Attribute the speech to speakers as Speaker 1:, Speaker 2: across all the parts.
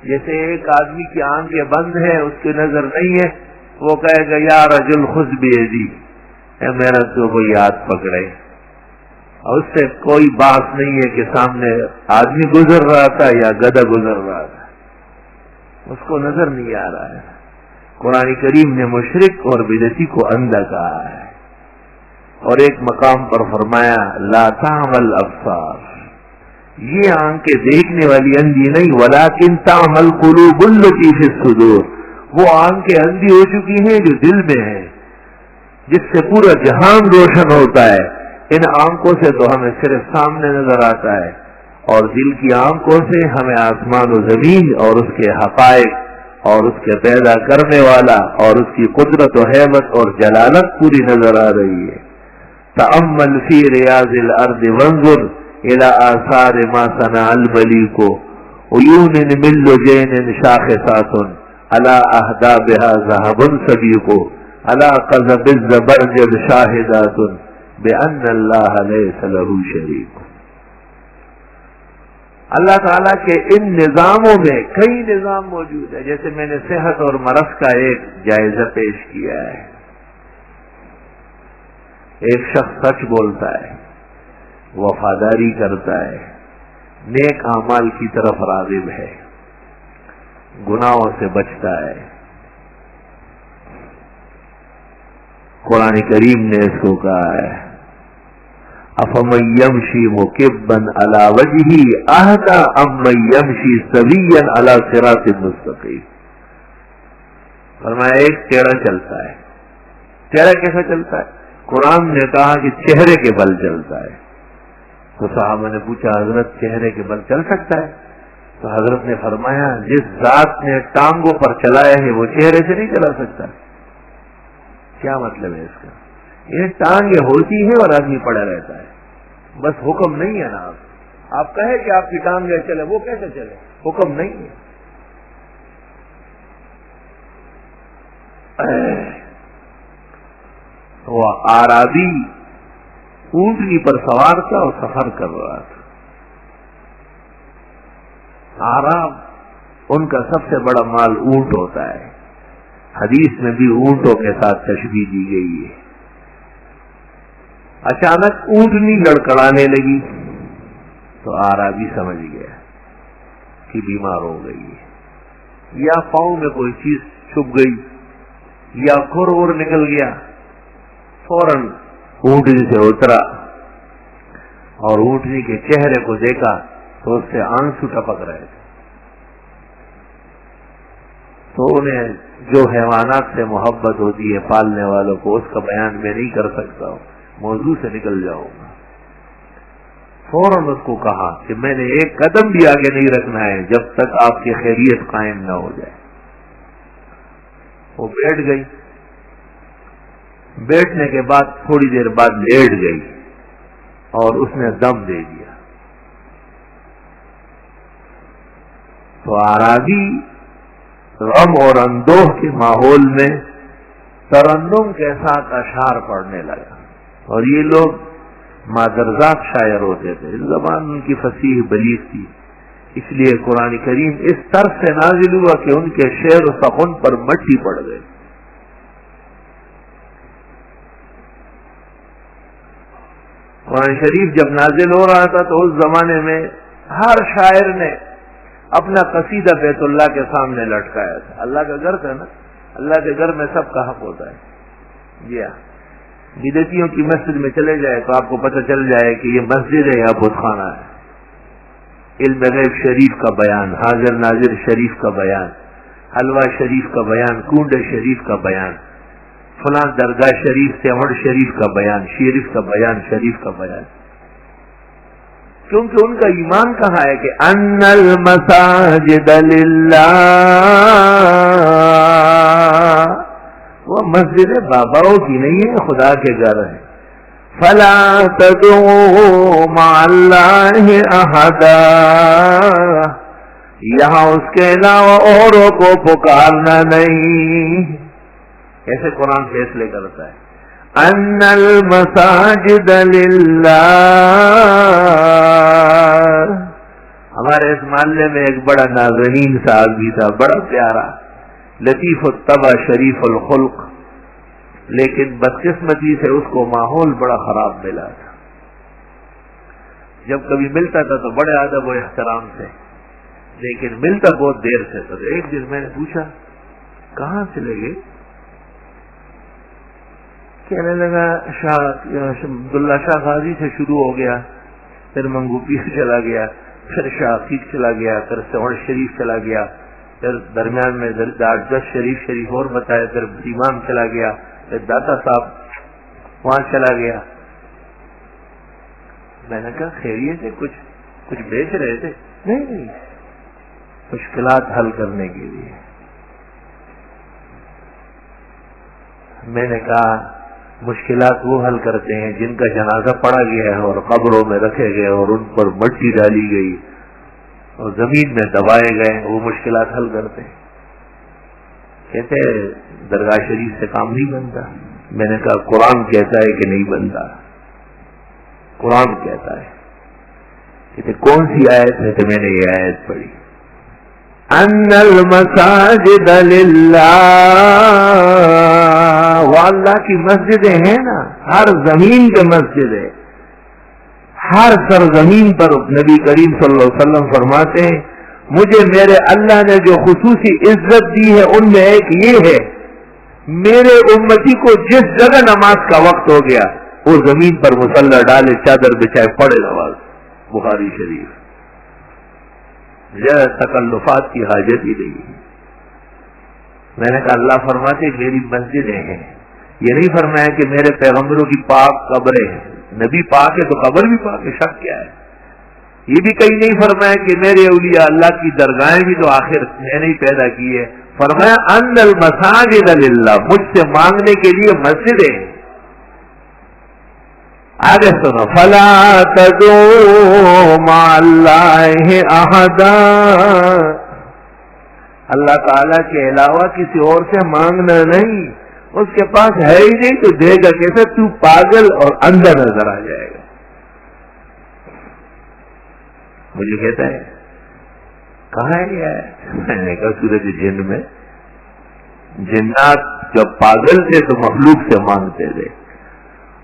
Speaker 1: جیسے ایک آدمی کی آنکھیں بند ہیں، اس کی نظر نہیں ہے، وہ کہے گا یا رجل خذ بیدی، اے میرا تو کوئی ہاتھ پکڑے، اور اس سے کوئی بات نہیں ہے کہ سامنے آدمی گزر رہا تھا یا گدھا گزر رہا تھا، اس کو نظر نہیں آ رہا ہے۔ قرآن کریم نے مشرک اور بدعتی کو اندھا کہا ہے، اور ایک مقام پر فرمایا لا تعمل ابصار، یہ آنکھیں دیکھنے والی اندھی نہیں، ولکن تعمل قلوب التی فی الصدور، وہ آنکھیں اندھی ہو چکی ہیں جو دل میں ہیں، جس سے پورا جہان روشن ہوتا ہے۔ ان آنکھوں سے تو ہمیں صرف سامنے نظر آتا ہے، اور دل کی آنکھوں سے ہمیں آسمان و زمین اور اس کے حقائق اور اس کے پیدا کرنے والا اور اس کی قدرت و ہیبت اور جلالت پوری نظر آ رہی ہے۔ تأمل فی ریاض الارض وانظر الى آثار ما صنع الملیک عیون من لجین شاخصات علی اہدابها ذهب سبیق علی قذب الزبرجد شاہدات بأن اللہ لیس له شریک۔ اللہ تعالیٰ کے ان نظاموں میں کئی نظام موجود ہے، جیسے میں نے صحت اور مرض کا ایک جائزہ پیش کیا ہے۔ ایک شخص سچ بولتا ہے، وفاداری کرتا ہے، نیک اعمال کی طرف راغب ہے، گناہوں سے بچتا ہے۔ قرآن کریم نے اس کو کہا ہے افمن یمشی مکبا علی وجہہ اہدی امن یمشی سویا علی صراط مستقیم۔ فرمایا ایک ٹیڑھا چلتا ہے، ٹیڑھا کیسا چلتا ہے؟ قرآن نے کہا کہ چہرے کے بل چلتا ہے، تو صحابہ نے پوچھا حضرت چہرے کے بل چل سکتا ہے؟ تو حضرت نے فرمایا جس ذات نے ٹانگوں پر چلایا ہے وہ چہرے سے نہیں چلا سکتا۔ کیا مطلب ہے اس کا؟ یہ ٹانگیں ہوتی ہیں اور آدمی پڑا رہتا ہے، بس حکم نہیں ہے نا۔ آپ کہیں کہ آپ کی ٹانگیں چلے، وہ کیسے چلے؟ حکم نہیں ہے۔ وہ اعرابی اونٹنی پر سوار تھا اور سفر کر رہا تھا۔ اعراب ان کا سب سے بڑا مال اونٹ ہوتا ہے، حدیث میں بھی اونٹوں کے ساتھ تشبیہ دی گئی ہے۔ اچانک اونٹنی لڑکڑانے لگی تو اعرابی سمجھ گیا کہ بیمار ہو گئی ہے، یا پاؤں میں کوئی چیز چھپ گئی یا کھر نکل گیا۔ فوراً اونٹنی سے اترا اور اونٹنی کے چہرے کو دیکھا تو اس سے آنسو ٹپک رہے تھے۔ تو انہیں جو حیوانات سے محبت ہوتی ہے پالنے والوں کو، اس کا بیان میں نہیں کر سکتا ہوں، موضوع سے نکل جاؤں گا۔ فوراً اس کو کہا کہ میں نے ایک قدم بھی آگے نہیں رکھنا ہے جب تک آپ کی خیریت قائم نہ ہو جائے۔ وہ بیٹھ گئی، بیٹھنے کے بعد تھوڑی دیر بعد لیٹ گئی اور اس نے دم دے دیا۔ تو اعرابی غم اور اندوہ کے ماحول میں ترنم کے ساتھ اشعار پڑھنے لگا، اور یہ لوگ مادرزات شاعر ہوتے تھے، زبان ان کی فصیح بلیغ تھی، اس لیے قرآن کریم اس طرح سے نازل ہوا کہ ان کے شعر و سخن پر مٹی پڑ گئی۔ قرآن شریف جب نازل ہو رہا تھا تو اس زمانے میں ہر شاعر نے اپنا قصیدہ بیت اللہ کے سامنے لٹکایا تھا۔ اللہ کا گھر تھا نا، اللہ کے گھر میں سب کا حق ہوتا ہے۔ جی ہاں، بدعتیوں کی مسجد میں چلے جائے تو آپ کو پتہ چل جائے کہ یہ مسجد ہے یا بت خانہ ہے۔ علم غیب شریف کا بیان، حاضر ناظر شریف کا بیان، حلوہ شریف کا بیان، کنڈ شریف کا بیان، فلاں درگاہ شریف سے عمر شریف کا بیان، شریف کا بیان، شریف کا بیان، کیونکہ ان کا ایمان کہاں ہے کہ ان المساجد للہ، وہ مسجد باباؤں کی نہیں ہے، خدا کے گھر ہے۔ فلا تدعوا مع اللہ احدا، یہاں اس کے علاوہ اوروں کو پکارنا نہیں۔ ایسے قرآن فیصلے کرتا ہے ان المساجد للہ، ہمارے اس محلے میں ایک بڑا نازنین سا آدمی تھا، بڑا پیارا، لطیف الطبع، شریف الخلق، لیکن بدقسمتی سے اس کو ماحول بڑا خراب ملا تھا۔ جب کبھی ملتا تھا تو بڑے ادب و احترام سے، لیکن ملتا بہت دیر سے تھا۔ ایک دن میں نے پوچھا کہاں چلے گئے؟ کہنے لگا عبداللہ شاہ غازی سے شروع ہو گیا، پھر منگو پیر چلا گیا، پھر شاہ عقیق چلا گیا، پھر سوڑ شریف چلا گیا، پھر درمیان میں دارجش شریف اور بتایا، پھر امام چلا گیا، پھر داتا صاحب وہاں چلا گیا۔ میں نے کہا خیریت سے کچھ بیچ رہے تھے؟ نہیں، مشکلات حل کرنے کے لیے۔ میں نے کہا مشکلات وہ حل کرتے ہیں جن کا جنازہ پڑا گیا ہے اور قبروں میں رکھے گئے اور ان پر مٹی ڈالی گئی اور زمین میں دبائے گئے، وہ مشکلات حل کرتے ہیں۔ کہتے درگاہ شریف سے کام نہیں بنتا۔ میں نے کہا قرآن کہتا ہے کہ نہیں بنتا؟ قرآن کہتا ہے۔ کہتے کون سی آیت ہے؟ تو میں نے یہ آیت پڑھی، ان المساجد للہ، وہ اللہ کی مسجدیں ہیں نا، ہر زمین پہ مسجد ہے، ہر سرزمین پر۔ نبی کریم صلی اللہ علیہ وسلم فرماتے ہیں مجھے میرے اللہ نے جو خصوصی عزت دی ہے ان میں ایک یہ ہے، میرے امتی کو جس جگہ نماز کا وقت ہو گیا وہ زمین پر مصلی ڈالے، چادر بچھائے، پڑھے نماز۔ بخاری شریف۔ تکلفات کی حاجت ہی نہیں۔ میں نے کہا اللہ فرماتے میری مسجدیں ہیں، یہ نہیں فرمایا کہ میرے پیغمبروں کی پاک قبریں ہیں۔ نبی پاک ہے تو قبر بھی پاک ہے، شک کیا ہے؟ یہ بھی کہیں نہیں فرمایا کہ میرے اولیاء اللہ کی درگاہیں بھی تو آخر میں نے ہی پیدا کی ہے۔ فرمایا ان المساجد للہ، مجھ سے مانگنے کے لیے مسجدیں۔ آگے سنو، فلا تدعوا مع اللہ احدا، اللہ تعالیٰ کے علاوہ کسی اور سے مانگنا نہیں، اس کے پاس ہے ہی نہیں تو دے گا کیسے؟ تو پاگل اور اندر نظر آ جائے گا۔ مجھے کہتا ہے کہاں ہے یہ؟ میں نے کہا سورۃ جن میں، جنات جب پاگل تھے تو مخلوق سے مانگتے تھے،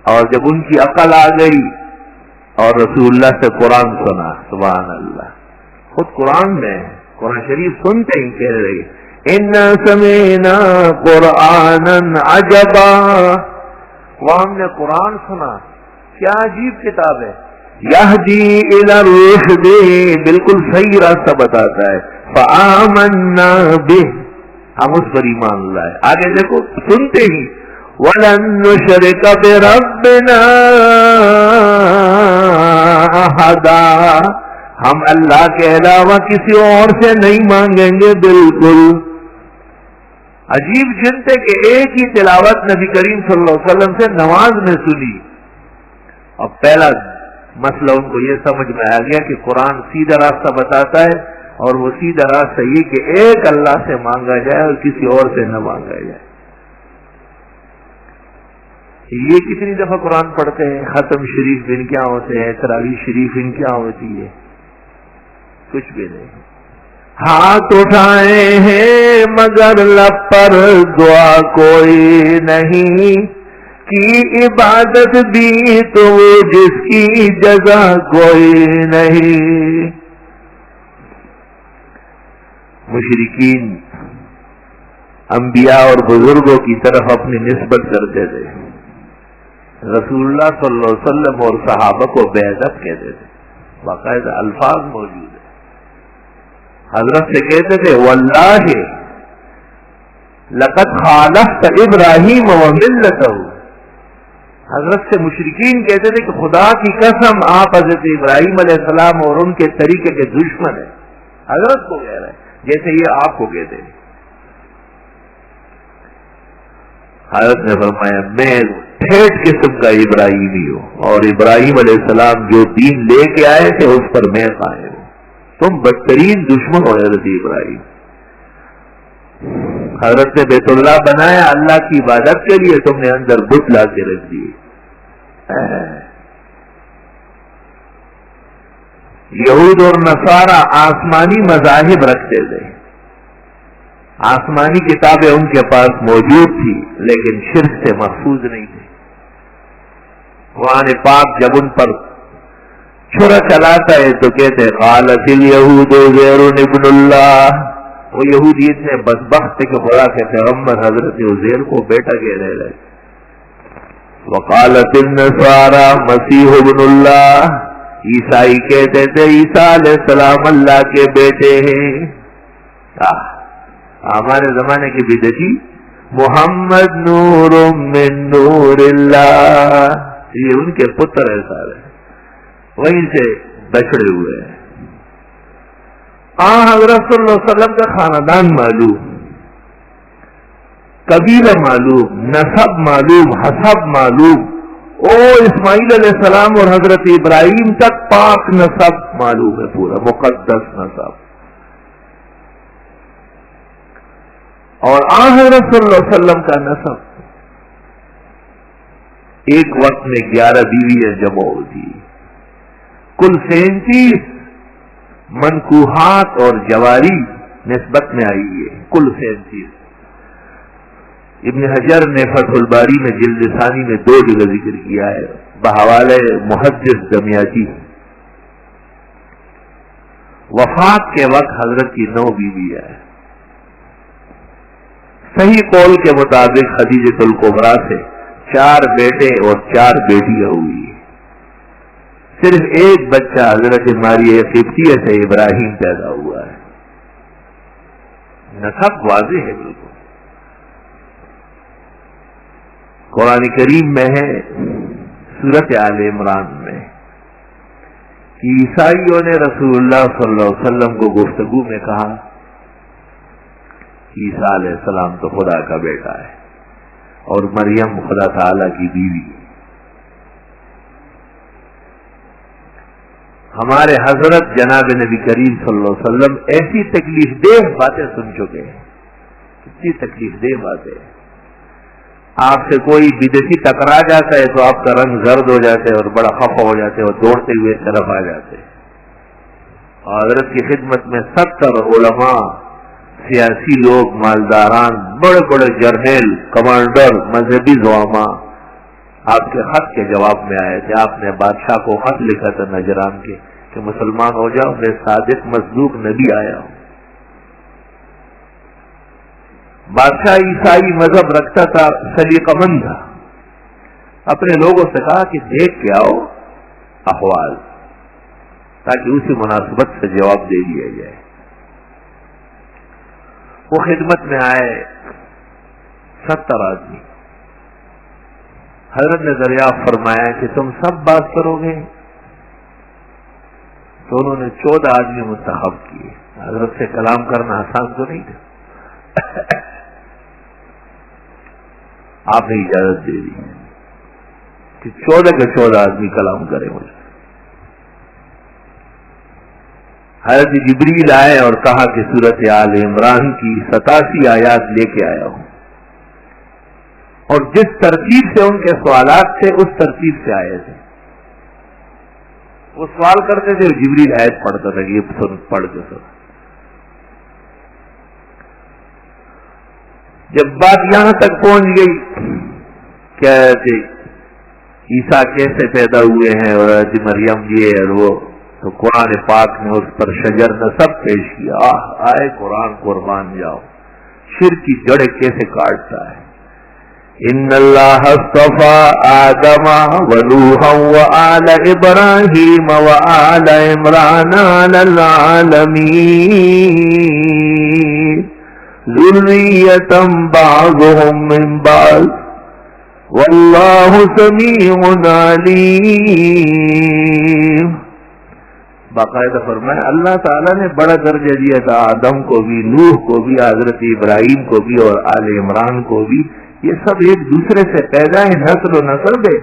Speaker 1: اور جب ان کی عقل آ گئی اور رسول اللہ سے قرآن سنا، سبحان اللہ، خود قرآن میں قرآن شریف سنتے ہی کہہ رہے ان سمینا قرآنا عجبا، وہ ہم نے قرآن سنا، کیا عجیب کتاب ہے، یہدی الی الرشد، بالکل صحیح راستہ بتاتا ہے، فآمنا بہ، ہم اس پر ایمان لائے۔ آگے دیکھو سنتے ہی وَلَن نُشْرِكَ بِرَبِّنَا أَحَدًا، ہم اللہ کے علاوہ کسی اور سے نہیں مانگیں گے بالکل۔ عجیب جنتے کہ ایک ہی تلاوت نبی کریم صلی اللہ علیہ وسلم سے نماز میں سنی، اور پہلا مسئلہ ان کو یہ سمجھ میں آ گیا کہ قرآن سیدھا راستہ بتاتا ہے، اور وہ سیدھا راستہ یہ کہ ایک اللہ سے مانگا جائے اور کسی اور سے نہ مانگا جائے۔ یہ کتنی دفعہ قرآن پڑھتے ہیں، ختم شریف ان کیا ہوتے ہیں، تراویح شریف ان کیا ہوتی ہے، کچھ بھی نہیں۔ ہاتھ اٹھائے ہیں مگر لب پر دعا کوئی نہیں، کی عبادت بھی تو جس کی جزا کوئی نہیں۔ مشرکین انبیاء اور بزرگوں کی طرف اپنی نسبت کرتے تھے، رسول اللہ صلی اللہ علیہ وسلم اور صحابہ کو بے ادب کہتے تھے، باقاعدہ الفاظ موجود ہیں۔ حضرت سے کہتے تھے واللہ لقد خالفت ابراہیم وملتہ، حضرت سے مشرکین کہتے تھے کہ خدا کی قسم آپ حضرت ابراہیم علیہ السلام اور ان کے طریقے کے دشمن ہیں۔ حضرت کو کہہ رہے ہیں جیسے یہ آپ کو کہتے ہیں۔ حضرت نے فرمایا میں ٹھیٹ قسم کا ابراہیمی ہوں، اور ابراہیم علیہ السلام جو دین لے کے آئے تھے اس پر میں قائم ہوں، تم بدترین دشمن ہو حضرت ابراہیم۔ حضرت نے بیت اللہ بنایا اللہ کی عبادت کے لیے، تم نے اندر بت لا کے رکھ دیے۔ یہود اور نصارہ آسمانی مذاہب رکھتے تھے، آسمانی کتابیں ان کے پاس موجود تھی لیکن شرک سے محفوظ نہیں تھی۔ قرآن پاک جب ان پر چھرا چلاتا ہے تو کہتے قالت الیہود عزیر ابن اللہ، وہ یہودی اتنے بدبخت کہ خدا کے پیغمبر حضرت عزیر کو بیٹا کہنے لگے۔ وقالت النصارى مسیح ابن اللہ، عیسائی کہتے تھے عیسیٰ علیہ السلام اللہ کے بیٹے ہیں۔ ہمارے زمانے کی بدعتی محمد نور من نور اللہ، یہ ان کے پتر ہے سارے، وہیں سے بچڑے ہوئے ہیں۔ حضرت صلی اللہ علیہ وسلم کا خاندان معلوم، قبیلہ معلوم، نسب معلوم، حسب معلوم، اسماعیل علیہ السلام اور حضرت ابراہیم تک پاک نسب معلوم ہے، پورا مقدس نسب۔ اور حضرت صلی اللہ علیہ وسلم کا نسب ایک وقت میں 11 بیویاں جمع ہوتی، کل 37 منکوحات اور جواری نسبت میں آئی ہے، کل 37۔ ابن حجر نے فتح الباری میں جلد ثانی میں 2 جگہ ذکر کیا ہے بحوالے محدث دمیاتی۔ وفات کے وقت حضرت کی 9 بیویاں ہیں۔ صحیح قول کے مطابق خدیجۃ الکبریٰ سے 4 بیٹے اور 4 بیٹیاں ہوئی، صرف ایک بچہ حضرت ماریہ قبطیہ سے ابراہیم پیدا ہوا ہے۔ نسب واضح ہے بالکل، قرآن کریم میں ہے سورۃ آل عمران میں کہ عیسائیوں نے رسول اللہ صلی اللہ علیہ وسلم کو گفتگو میں کہا عیسیٰ علیہ السلام تو خدا کا بیٹا ہے اور مریم خدا تعالی کی بیوی۔ ہمارے حضرت جناب نبی کریم صلی اللہ علیہ وسلم ایسی تکلیف دہ باتیں سن چکے ہیں، کتنی تکلیف دہ باتیں۔ آپ سے کوئی بدعتی ٹکرا جاتا ہے تو آپ کا رنگ زرد ہو جاتا ہے اور بڑا خفا ہو جاتے اور دوڑتے ہوئے طرف آ جاتے ہیں۔ حضرت کی خدمت میں 70 علماء، سیاسی لوگ، مالداران، بڑے بڑے جرنیل، کمانڈر، مذہبی زعماء آپ کے خط کے جواب میں آئے تھے۔ آپ نے بادشاہ کو خط لکھا تھا نجران کے کہ مسلمان ہو جاؤ، میں صادق مصدوق نبی آیا ہوں۔ بادشاہ عیسائی مذہب رکھتا تھا، سلیقہ مند تھا، اپنے لوگوں سے کہا کہ دیکھ کے آؤ احوال، تاکہ اسی مناسبت سے جواب دے دیا جائے۔ وہ خدمت میں آئے 70 آدمی۔ حضرت نے دریافت فرمایا کہ تم سب بات کرو گے؟ تو انہوں نے 14 آدمی منتخب کیے۔ حضرت سے کلام کرنا آسان تو نہیں تھا، آپ نے اجازت دے دی کہ 14 کے 14 آدمی کلام کریں مجھے۔ حضرت جبریل آئے اور کہا کہ سورۃ آل عمران کی 87 آیات لے کے آیا ہوں، اور جس ترتیب سے ان کے سوالات تھے اس ترتیب سے آئے تھے۔ وہ سوال کرتے تھے، جبریل آیت پڑھتا تھا کہ یہ پڑھ کے سن۔ جب بات یہاں تک پہنچ گئی کیا عیسیٰ کیسے پیدا ہوئے ہیں اور مریم یہ اور وہ، تو قرآن پاک نے اس پر شجر نسب پیش کیا۔ آئے قرآن قربان جاؤ، شرک کی جڑیں کیسے کاٹتا ہے۔ ان اللہ اصطفى آدم ونوحا وآل ابراہیم وآل عمران علی العالمین ذریۃ بعضهم من بعض واللہ سمیع علیم۔ باقاعدہ فرمایا اللہ تعالیٰ نے بڑا درجہ دیا تھا آدم کو بھی، نوح کو بھی، حضرت ابراہیم کو بھی اور آل عمران کو بھی۔ یہ سب ایک دوسرے سے پیدا ہے، نسل و نسب ہے۔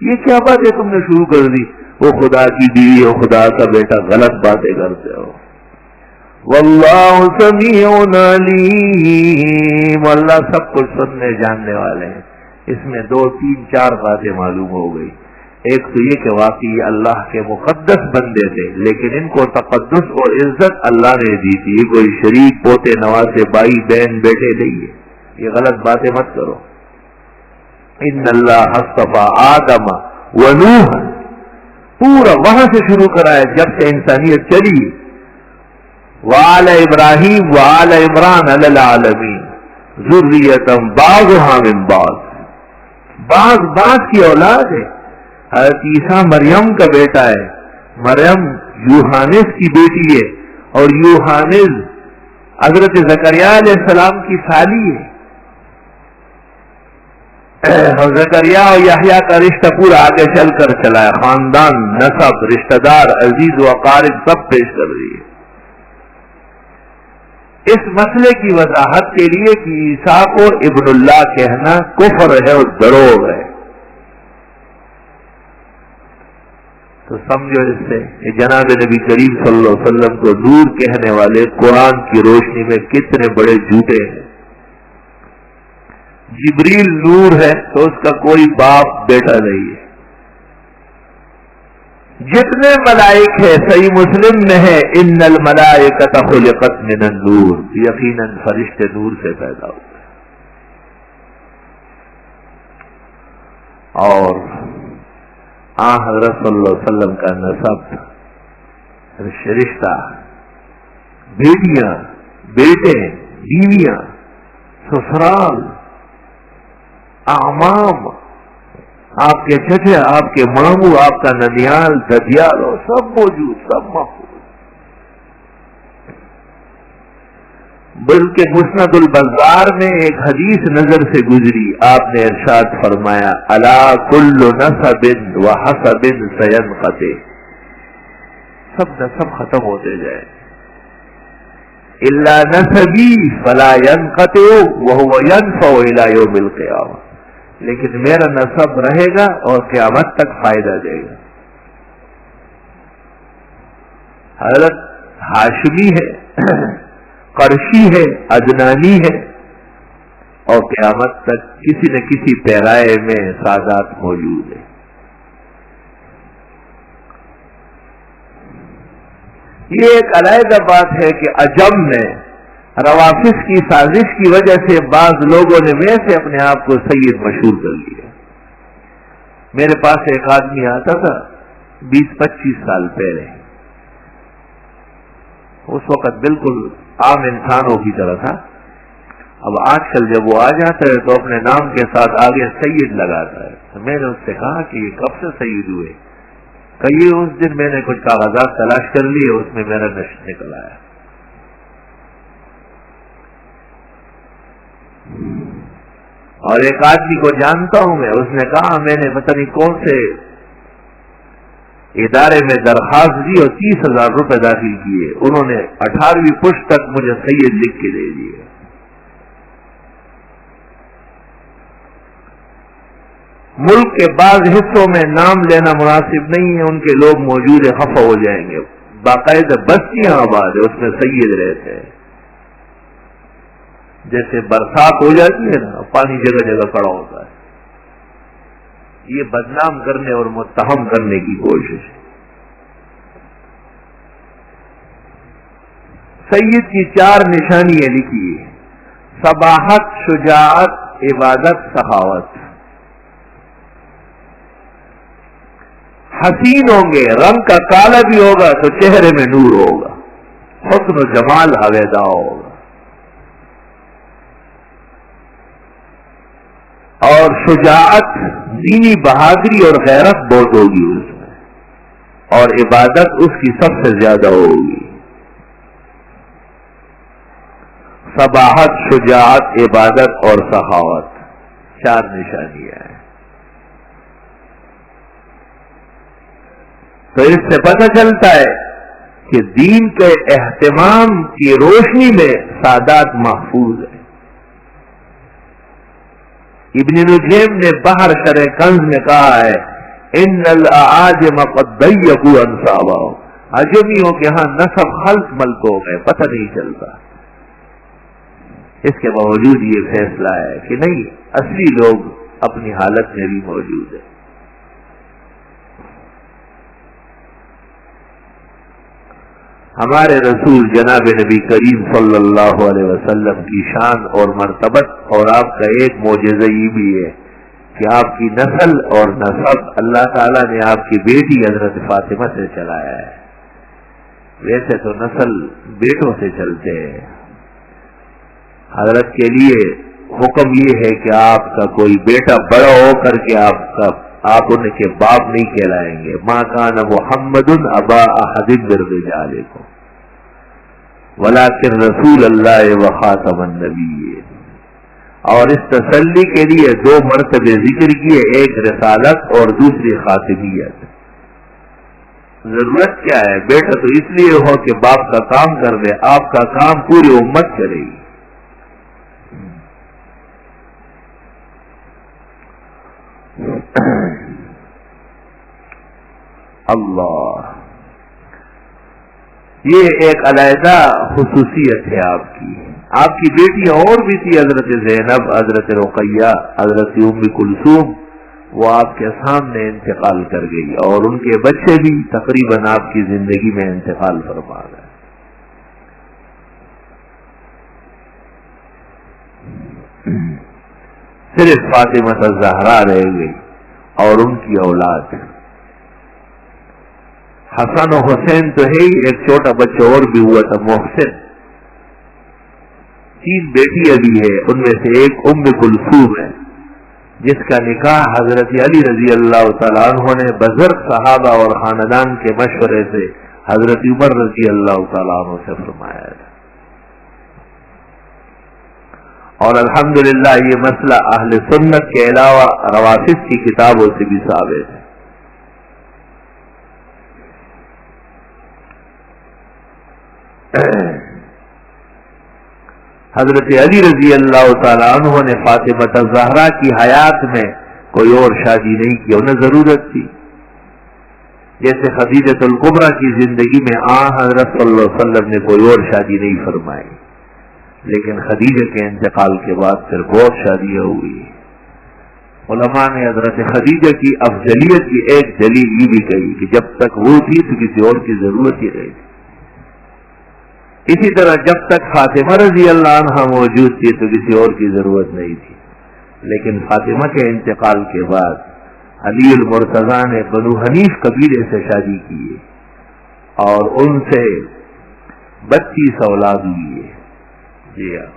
Speaker 1: یہ کیا بات ہے تم نے شروع کر دی؟ وہ خدا کی بیوی ہو، خدا کا بیٹا، غلط باتیں کرتے ہو۔ واللہ سمیع علیم، اللہ سب کچھ سننے جاننے والے ہیں۔ اس میں 2 3 4 باتیں معلوم ہو گئی۔ ایک تو یہ کہ واقعی اللہ کے مقدس بندے تھے، لیکن ان کو تقدس اور عزت اللہ نے دی تھی، یہ کوئی شریک پوتے نواسے بھائی بہن بیٹے نہیں ہے، یہ غلط باتیں مت کرو۔ ان اللہ اصطفیٰ آدم و نوح، پورا وہاں سے شروع کرا ہے جب سے انسانیت چلی، وآل ابراہیم وآل عمران علی العالمین ذریۃ بعضھا من بعض بعض کی اولاد ہے۔ حضرت عیسیٰ مریم کا بیٹا ہے، مریم یوحانس کی بیٹی ہے، اور یوحانس حضرت زکریا علیہ السلام کی سالی ہے۔ زکریا اور یحییٰ کا رشتہ پورا آگے چل کر چلا ہے، خاندان، نسب، رشتہ دار، عزیز و اقارب سب پیش کر رہی ہے۔ اس مسئلے کی وضاحت کے لیے کہ عیسیٰ کو ابن اللہ کہنا کفر ہے اور دروغ ہے، تو سمجھو اس سے کہ جناب نبی کریم صلی اللہ علیہ وسلم کو نور کہنے والے قرآن کی روشنی میں کتنے بڑے جھوٹے ہیں۔ جبریل نور ہے تو اس کا کوئی باپ بیٹا نہیں ہے۔ جتنے ملائک ہیں صحیح مسلم میں ہے ان الملائکۃ خلقت من النور، یقیناً فرشتے نور سے پیدا ہوتے ہیں۔ اور حضرت صلی اللہ علیہ وسلم کا نسب، رشتہ، بیٹیاں، بیٹے، بیویاں، سسرال، اعمام، آپ کے چچے، آپ کے ماموں، آپ کا ننیال، ددیال، سب موجود، سب محفوظ۔ بلکہ مسند البزار میں ایک حدیث نظر سے گزری، آپ نے ارشاد فرمایا الا کل نسب و حسب سینقطع، سب نسب ختم ہوتے جائے الا نسبی فلا ينقطع وهو ينفع الى يوم القیامہ، لیکن میرا نسب رہے گا اور قیامت تک فائدہ دے گا۔ حضرت ہاشمی ہے، قرشی ہے، عدنانی ہے، اور قیامت تک کسی نہ کسی پیرائے میں سادات موجود ہے۔ یہ ایک علیحدہ بات ہے کہ عجم میں روافظ کی سازش کی وجہ سے بعض لوگوں نے ویسے اپنے آپ کو سید مشہور کر لیا۔ میرے پاس ایک آدمی آتا تھا 20-25 سال پہلے، اس وقت بالکل عام انسانوں کی طرح تھا۔ اب آج کل جب وہ آ جاتا ہے تو اپنے نام کے ساتھ آگے سید لگاتا ہے۔ تو میں نے اس سے کہا کہ یہ کب سے سید ہوئے؟ کہیے اس دن میں نے کچھ کاغذات تلاش کر لیے، اس میں میرا نشر نکل آیا۔ اور ایک آدمی کو جانتا ہوں میں، اس نے کہا میں نے پتہ نہیں کون سے ادارے میں درخواست دی اور 30,000 روپے داخل کیے، انہوں نے 18ویں پشت تک مجھے سید لکھ کے دے دیے۔ ملک کے بعض حصوں میں نام لینا مناسب نہیں ہے، ان کے لوگ موجود ہیں، خفا ہو جائیں گے، باقاعدہ بستیاں آباد ہے، اس میں سید رہتے ہیں۔ جیسے برسات ہو جاتی ہے نا، پانی جگہ جگہ کھڑا ہوتا ہے، یہ بدنام کرنے اور متہم کرنے کی کوشش ہے۔ سید کی 4 نشانیاں لکھی ہیں: صباحت، شجاعت، عبادت، سخاوت۔ حسین ہوں گے، رنگ کا کالا بھی ہوگا تو چہرے میں نور ہوگا، حسن و جمال حویدا ہوگا، اور شجاعت، دینی بہادری اور غیرت بہت ہوگی اس میں، اور عبادت اس کی سب سے زیادہ ہوگی۔ صباحت، شجاعت، عبادت اور سخاوت، 4 نشانیاں ہیں۔ تو اس سے پتہ چلتا ہے کہ دین کے اہتمام کی روشنی میں سادات محفوظ ہے۔ ابن نجیم نے بحر شرح کنز میں کہا ہے ان الاعاجم قد ضيقوا انصابهم، عجمیوں کے ہاں نسب خلط ملک ہو گئے، پتہ نہیں چلتا۔ اس کے باوجود یہ فیصلہ ہے کہ نہیں، اصلی لوگ اپنی حالت میں بھی موجود ہیں۔ ہمارے رسول جناب نبی کریم صلی اللہ علیہ وسلم کی شان اور مرتبت اور آپ کا ایک معجزہ یہ بھی ہے کہ آپ کی نسل اور نسب اللہ تعالیٰ نے آپ کی بیٹی حضرت فاطمہ سے چلایا ہے. ویسے تو نسل بیٹوں سے چلتے ہیں. حضرت کے لیے حکم یہ ہے کہ آپ کا کوئی بیٹا بڑا ہو کر کے آپ ان کے باپ نہیں کہلائیں گے. ما کان محمد ابا احد من رجالکم ولکن رسول اللہ وخاتم النبیین. اور اس تسلی کے لیے دو مرتبے ذکر کیے, ایک رسالت اور دوسری خاتمیت. ضرورت کیا ہے؟ بیٹا تو اس لیے ہو کہ باپ کا کام کر دے, آپ کا کام پوری امت کرے گی. اللہ, یہ ایک علیحدہ خصوصیت ہے آپ کی. آپ کی بیٹیاں اور بھی تھی, حضرت زینب, حضرت رقیہ, حضرت ام کلثوم, وہ آپ کے سامنے انتقال کر گئی اور ان کے بچے بھی تقریباً آپ کی زندگی میں انتقال فرما گئے. صرف فاطمہ الزہرا رہ گئی اور ان کی اولاد. حسن و حسین تو ہے ہی, ایک چھوٹا بچہ اور بھی ہوا تھا محسن. 3 بیٹیاں بھی ہے, ان میں سے ایک ام کلثوم ہے جس کا نکاح حضرت علی رضی اللہ تعالیٰ عنہ نے بزرگ صحابہ اور خاندان کے مشورے سے حضرت عمر رضی اللہ تعالیٰ عنہ سے فرمایا تھا. اور الحمدللہ یہ مسئلہ اہل سنت کے علاوہ روافض کی کتابوں سے بھی ثابت ہے. حضرت علی رضی اللہ تعالیٰ عنہ نے فاطمہ الزہرا کی حیات میں کوئی اور شادی نہیں کی, انہیں ضرورت تھی. جیسے خدیجۃ الکبریٰ کی زندگی میں حضرت صلی اللہ علیہ وسلم نے کوئی اور شادی نہیں فرمائی, لیکن خدیجہ کے انتقال کے بعد پھر بہت شادیاں ہوئی. علماء نے حضرت خدیجہ کی افضلیت کی ایک دلیل یہ بھی کہی کہ جب تک وہ تھی تو کسی اور کی ضرورت ہی رہی. اسی طرح جب تک فاطمہ رضی اللہ عنہ موجود تھی تو کسی اور کی ضرورت نہیں تھی, لیکن فاطمہ کے انتقال کے بعد علی المرتضیٰ نے بنو حنیف قبیلے سے شادی کی ہے اور ان سے 32 اولاد ہوئی ہے. جی ہاں,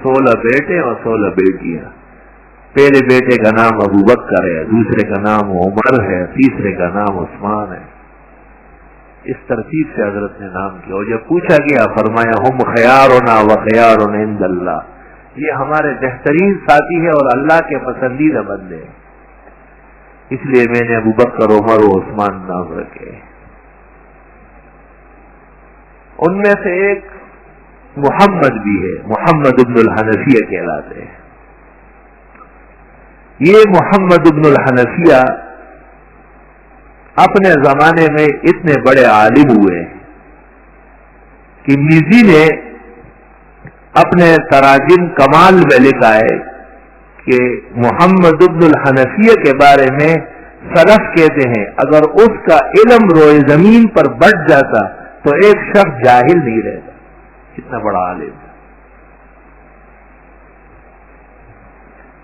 Speaker 1: 16 بیٹے اور 16 بیٹیاں. پہلے بیٹے کا نام ابو بکر ہے, دوسرے کا نام عمر ہے, تیسرے کا نام عثمان ہے. اس ترتیب سے حضرت نے نام کیا. اور جب پوچھا گیا فرمایا ہم خیارنا و خیارنا عند اللہ, یہ ہمارے بہترین ساتھی ہے اور اللہ کے پسندیدہ بندے ہیں, اس لیے میں نے ابو بکر, عمر و عثمان نام رکھے. ان میں سے ایک محمد بھی ہے, محمد ابن الحنفیہ کہلاتے ہیں. یہ محمد ابن الحنفیہ اپنے زمانے میں اتنے بڑے عالم ہوئے کہ میزی نے اپنے تراجم کمال میں لکھا ہے کہ محمد ابن الحنفیہ کے بارے میں سلف کہتے ہیں اگر اس کا علم روئے زمین پر بڑھ جاتا تو ایک شخص جاہل نہیں رہتا. اتنا بڑا عالم.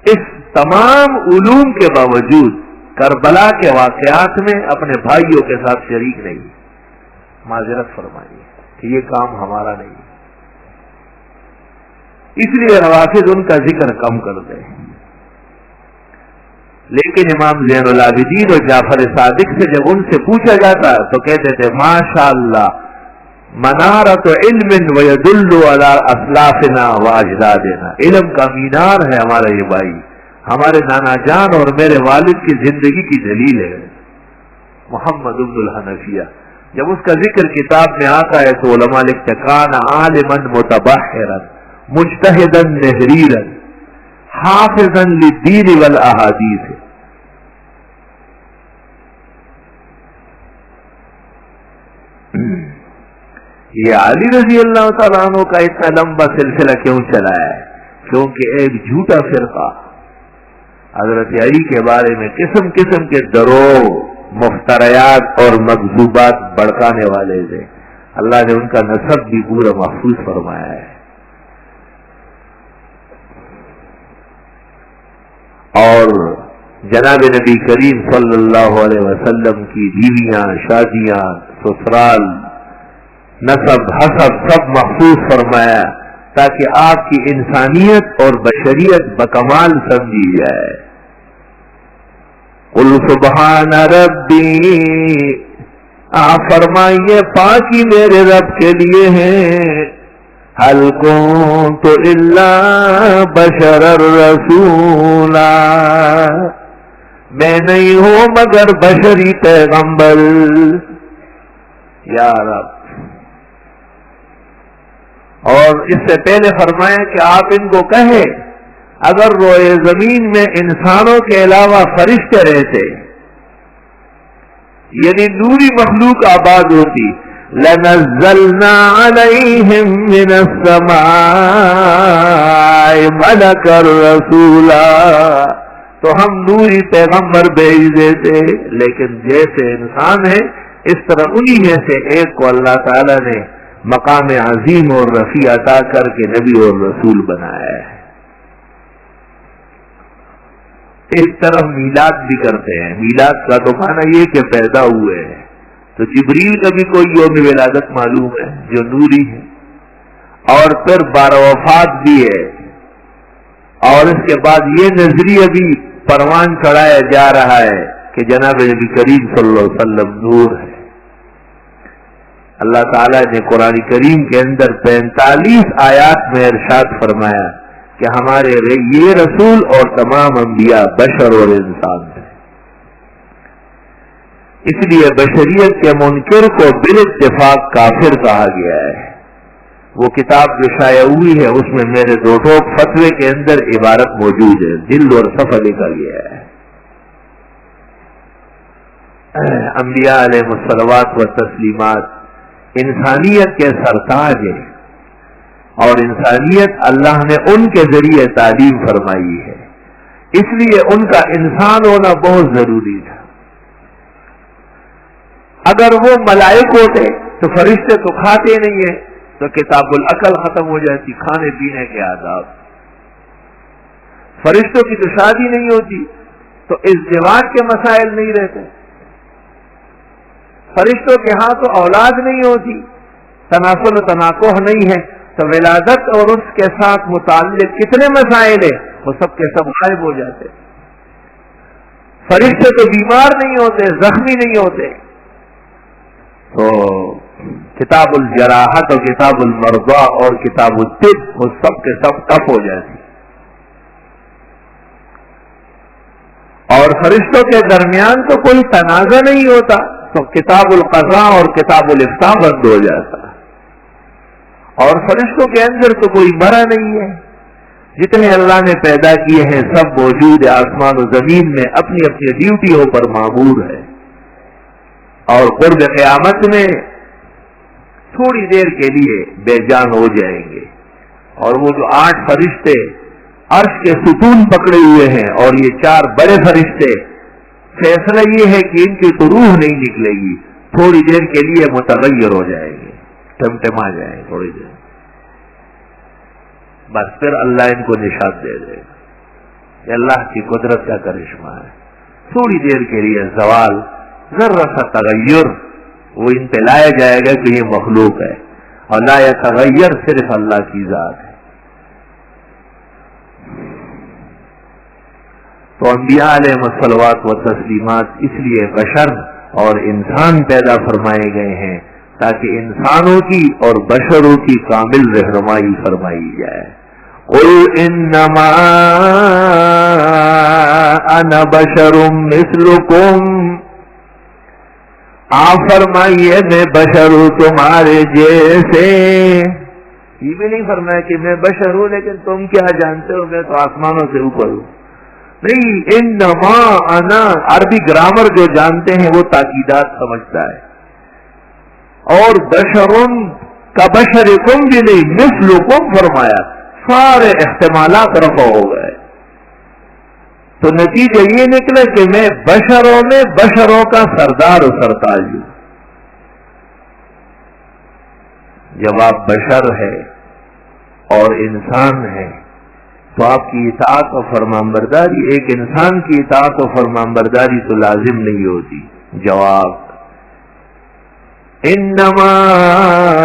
Speaker 1: اس تمام علوم کے باوجود کربلا کے واقعات میں اپنے بھائیوں کے ساتھ شریک نہیں. معذرت فرمائیے کہ یہ کام ہمارا نہیں, اس لیے روافض ان کا ذکر کم کرتے ہیں. لیکن امام زین العابدین اور جعفر صادق سے جب ان سے پوچھا جاتا تو کہتے تھے ماشاء اللہ منارت علم ویدل علی اسلافنا واجدادنا, علم کا مینار ہے ہمارا یہ بھائی, ہمارے نانا جان اور میرے والد کی زندگی کی دلیل ہے. محمد ابن الحنفیہ جب اس کا ذکر کتاب میں آتا ہے تو علماء لکھتے کان عالما متبحرا مجتہدا نہریرا حافظا للدین والاحادیث. یہ علی رضی اللہ تعالیٰ عنہ کا اتنا لمبا سلسلہ کیوں چلا ہے؟ کیونکہ ایک جھوٹا فرقہ حضرت علی کے بارے میں قسم قسم کے دروغ, مفتریات اور مکذوبات بڑکانے والے تھے. اللہ نے ان کا نسب بھی پورا محفوظ فرمایا ہے. اور جناب نبی کریم صلی اللہ علیہ وسلم کی بیویاں، شادیاں، سسرال، نسب، حسب سب محفوظ فرمایا تاکہ آپ کی انسانیت اور بشریت بکمال سمجھی جائے. قل سبحان ربی، آپ فرمائیے پاکی میرے رب کے لیے ہے. هل كنت الا بشرا رسولا، میں نہیں ہوں مگر بشری پیغمبر. یا رب. اور اس سے پہلے فرمایا کہ آپ ان کو کہیں اگر روئے زمین میں انسانوں کے علاوہ فرشتے رہتے، یعنی نوری مخلوق آباد ہوتی، لنزلنا علیہم من السماء ملکا رسولا، تو ہم نوری پیغمبر بھیج دیتے. لیکن جیسے انسان ہے اس طرح انہی میں سے ایک کو اللہ تعالی نے مقام عظیم اور رفیع عطا کر کے نبی اور رسول بنایا ہے. اس طرح میلاد بھی کرتے ہیں. میلاد کا تو معنی یہ کہ پیدا ہوئے ہیں. تو جبریل کا بھی کوئی یوم ولادت معلوم ہے جو نوری ہے، اور پھر بار وفات بھی ہے. اور اس کے بعد یہ نظریہ بھی پروان چڑھایا جا رہا ہے کہ جناب نبی کریم صلی اللہ علیہ وسلم نور ہے. اللہ تعالیٰ نے قرآن کریم کے اندر 45 آیات میں ارشاد فرمایا کہ ہمارے یہ رسول اور تمام انبیاء بشر اور انسان ہیں. اس لیے بشریت کے منکر کو بالاتفاق کافر کہا گیا ہے. وہ کتاب جو شائع ہوئی ہے اس میں میرے دو ٹوک فتوے کے اندر عبارت موجود ہے، دل اور صفحہ لکھا گیا ہے. انبیاء علیہ الصلوات و تسلیمات انسانیت کے سرتاج ہیں، اور انسانیت اللہ نے ان کے ذریعے تعلیم فرمائی ہے. اس لیے ان کا انسان ہونا بہت ضروری تھا. اگر وہ ملائک ہوتے تو فرشتے تو کھاتے نہیں ہیں، تو کتاب العقل ختم ہو جاتی، کھانے پینے کے آداب. فرشتوں کی تو شادی نہیں ہوتی تو ازدواج کے مسائل نہیں رہتے. فرشتوں کے ہاں تو اولاد نہیں ہوتی، تناسل و تناکوہ نہیں ہے، تو ولادت اور اس کے ساتھ متعلق کتنے مسائل ہیں وہ سب کے سب غائب ہو جاتے. فرشتے تو بیمار نہیں ہوتے، زخمی نہیں ہوتے. تو کتاب الجراحت اور کتاب المرضى اور کتاب الطب وہ سب کے سب ٹف ہو جاتی. اور فرشتوں کے درمیان تو کوئی تنازع نہیں ہوتا تو کتاب القضاء اور کتاب الافتاء بند ہو جاتا. اور فرشتوں کے اندر تو کوئی مرا نہیں ہے. جتنے اللہ نے پیدا کیے ہیں سب موجود ہے آسمان و زمین میں، اپنی اپنی ڈیوٹیوں پر مامور ہے. اور قرب قیامت میں تھوڑی دیر کے لیے بے جان ہو جائیں گے. اور وہ جو 8 فرشتے عرش کے ستون پکڑے ہوئے ہیں اور یہ 4 بڑے فرشتے، فیصلہ یہ ہے کہ ان کی تو روح نہیں نکلے گی، تھوڑی دیر کے لیے متغیر ہو جائیں گے، ٹمٹما جائیں گے تھوڑی دیر. بس پھر اللہ ان کو نشان دے دے گا. یہ اللہ کی قدرت کا کرشمہ ہے. تھوڑی دیر کے لیے زوال، ذرا سا تغیر وہ ان پہ لایا جائے گا کہ یہ مخلوق ہے، اور لا یتغیر صرف اللہ کی ذات ہے. تو انبیاء علیہ الصلوات و تسلیمات اس لیے بشر اور انسان پیدا فرمائے گئے ہیں تاکہ انسانوں کی اور بشروں کی کامل رہنمائی فرمائی جائے. قل انما انا بشر مثلکم، آپ فرمائیے میں بشر ہوں تمہارے جیسے. یہ بھی نہیں فرمایا کہ میں بشر ہوں لیکن تم کیا جانتے ہو میں تو آسمانوں سے اوپر ہوں. نہیں، انما انا، عربی گرامر جو جانتے ہیں وہ تاکیدات سمجھتا ہے. اور بشرون کا بشرکم بھی نہیں، مثلکم فرمایا، سارے احتمالات رفع ہو گئے. تو نتیجہ یہ نکلا کہ میں بشروں میں بشروں کا سردار و سرتاج ہوں. جب آپ بشر ہے اور انسان ہے تو آپ کی اطاعت و فرمانبرداری ایک انسان کی اطاعت و فرمانبرداری تو لازم نہیں ہوتی. جواب انما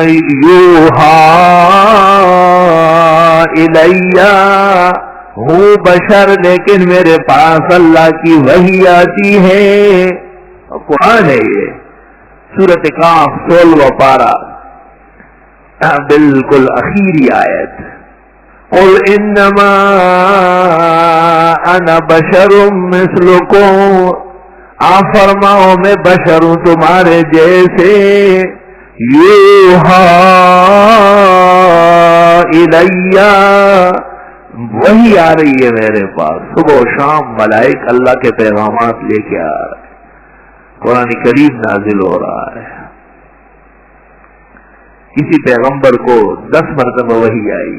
Speaker 1: یوحا الیہ، ہوں بشر لیکن میرے پاس اللہ کی وحی آتی ہے. قرآن ہے یہ، سورۃ کاف 16واں پارہ بالکل اخیری آیت. قل انما انا بشر مثلکم، آپ فرماؤ میں بشر ہوں تمہارے جیسے. یوحا الیہ، وہی آ رہی ہے میرے پاس صبح و شام، ملائک اللہ کے پیغامات لے کے آ رہے ہیں، قرآن کریم نازل ہو رہا ہے. کسی پیغمبر کو 10 مرتبہ وحی آئی،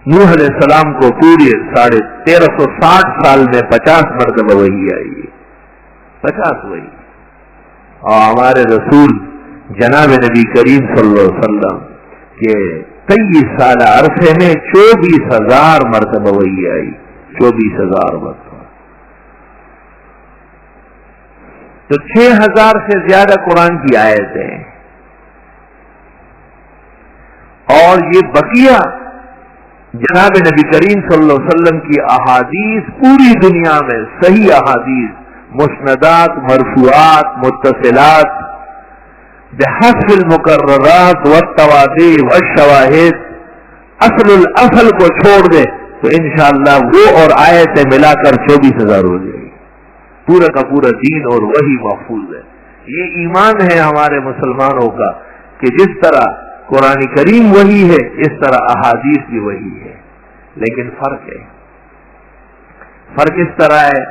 Speaker 1: نوح علیہ السلام کو پورے 1360 سال میں 50 مرتبہ وحی آئی، 50 وحی. اور ہمارے رسول جناب نبی کریم صلی اللہ علیہ وسلم کے 23 سالہ عرصے میں 24,000 مرتبہ وحی آئی، 24,000 مرتبہ. تو 6,000 سے زیادہ قرآن کی آیتیں، اور یہ بقیہ جناب نبی کریم صلی اللہ علیہ وسلم کی احادیث پوری دنیا میں صحیح احادیث، مسندات، مرفوعات، متصلات، بحسب المقررات والتوابع والشواہد، اصل الاصل کو چھوڑ دے تو انشاءاللہ وہ اور آیتیں ملا کر 24,000 ہو جائے گی. پورا کا پورا دین اور وہی محفوظ ہے. یہ ایمان ہے ہمارے مسلمانوں کا کہ جس طرح قرآن کریم وہی ہے اس طرح احادیث بھی وہی ہے. لیکن فرق ہے، فرق اس طرح ہے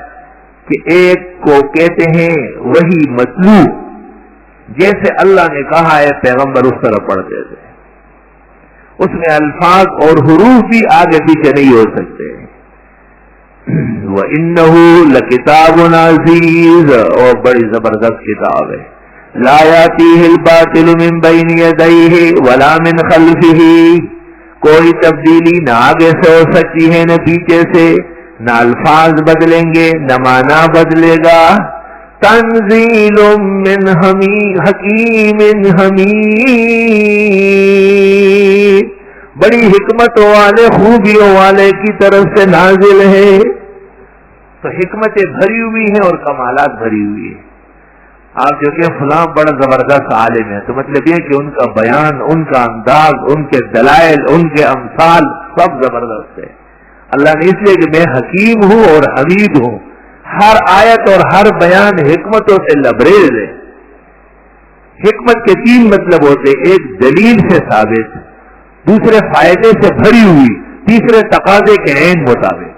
Speaker 1: کہ ایک کو کہتے ہیں وہی مطلوب، جیسے اللہ نے کہا ہے پیغمبر اس طرح پڑھتے تھے، اس میں الفاظ اور حروف بھی آگے پیچھے نہیں ہو سکتے. وَإِنَّهُ لَكِتَابٌ عَزِيزٌ، اور بڑی زبردست کتاب ہے. لا يأتيه الباطل من بين يديه ولا من خلفه، کوئی تبدیلی نہ آگے سے ہو سکتی ہے نہ پیچھے سے، نہ الفاظ بدلیں گے نہ معنی بدلے گا. تنزیل من حکیم حمید، بڑی حکمتوں والے خوبیوں والے کی طرف سے نازل ہے. تو حکمتیں بھری ہوئی ہیں اور کمالات بھری ہوئی ہیں. آپ جو کہ فلاں بڑا زبردست عالم ہے تو مطلب یہ کہ ان کا بیان، ان کا انداز، ان کے دلائل، ان کے امثال سب زبردست ہے. اللہ نے اس لیے کہ میں حکیم ہوں اور حمید ہوں، ہر آیت اور ہر بیان حکمتوں سے لبریز ہے. حکمت کے 3 مطلب ہوتے، ایک دلیل سے ثابت، دوسرے فائدے سے بھری ہوئی، تیسرے تقاضے کے عین مطابق،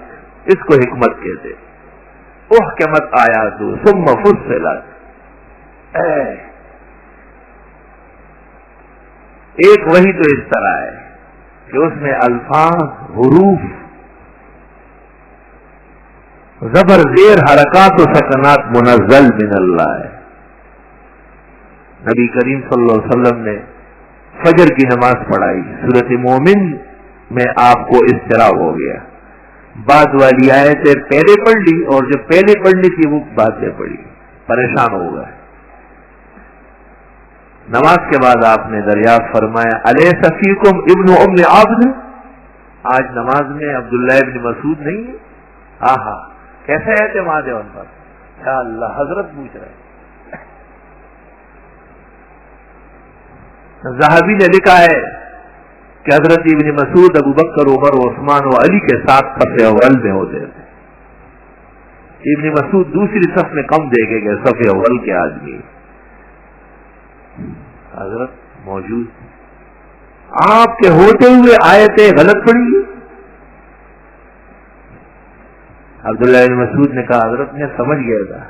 Speaker 1: اس کو حکمت کہتے. احکمت آیات ثم فصلت، ایک وہی تو اس طرح ہے کہ اس میں الفاظ، حروف، زبر زیر، حرکات و سکنات منزل من اللہ ہے. نبی کریم صلی اللہ علیہ وسلم نے فجر کی نماز پڑھائی، سورۃ مومن میں آپ کو اضطراب ہو گیا، بعد والی آیتیں پہلے پڑھ لی اور جو پہلے پڑھنی تھی وہ بعد میں پڑھی، پریشان ہو گئے. نماز کے بعد آپ نے دریافت فرمایا الیس فیکم ابن ام عبد، آج نماز میں عبداللہ ابن مسعود نہیں ہے؟ آہا، کیسے اعتماد ہے ان پر؟ یا اللہ، حضرت پوچھ رہے. ذہبی نے لکھا ہے کہ حضرت ابن مسعود ابو بکر، عمر، عثمان و علی کے ساتھ صف اول میں ہوتے تھے. ابن مسعود دوسری صف میں کم دیکھے گئے، صف اول کے آدمی. حضرت موجود، آپ کے ہوتے ہوئے آیتیں غلط پڑھی. عبداللہ بن مسعود نے کہا حضرت میں سمجھ گیا تھا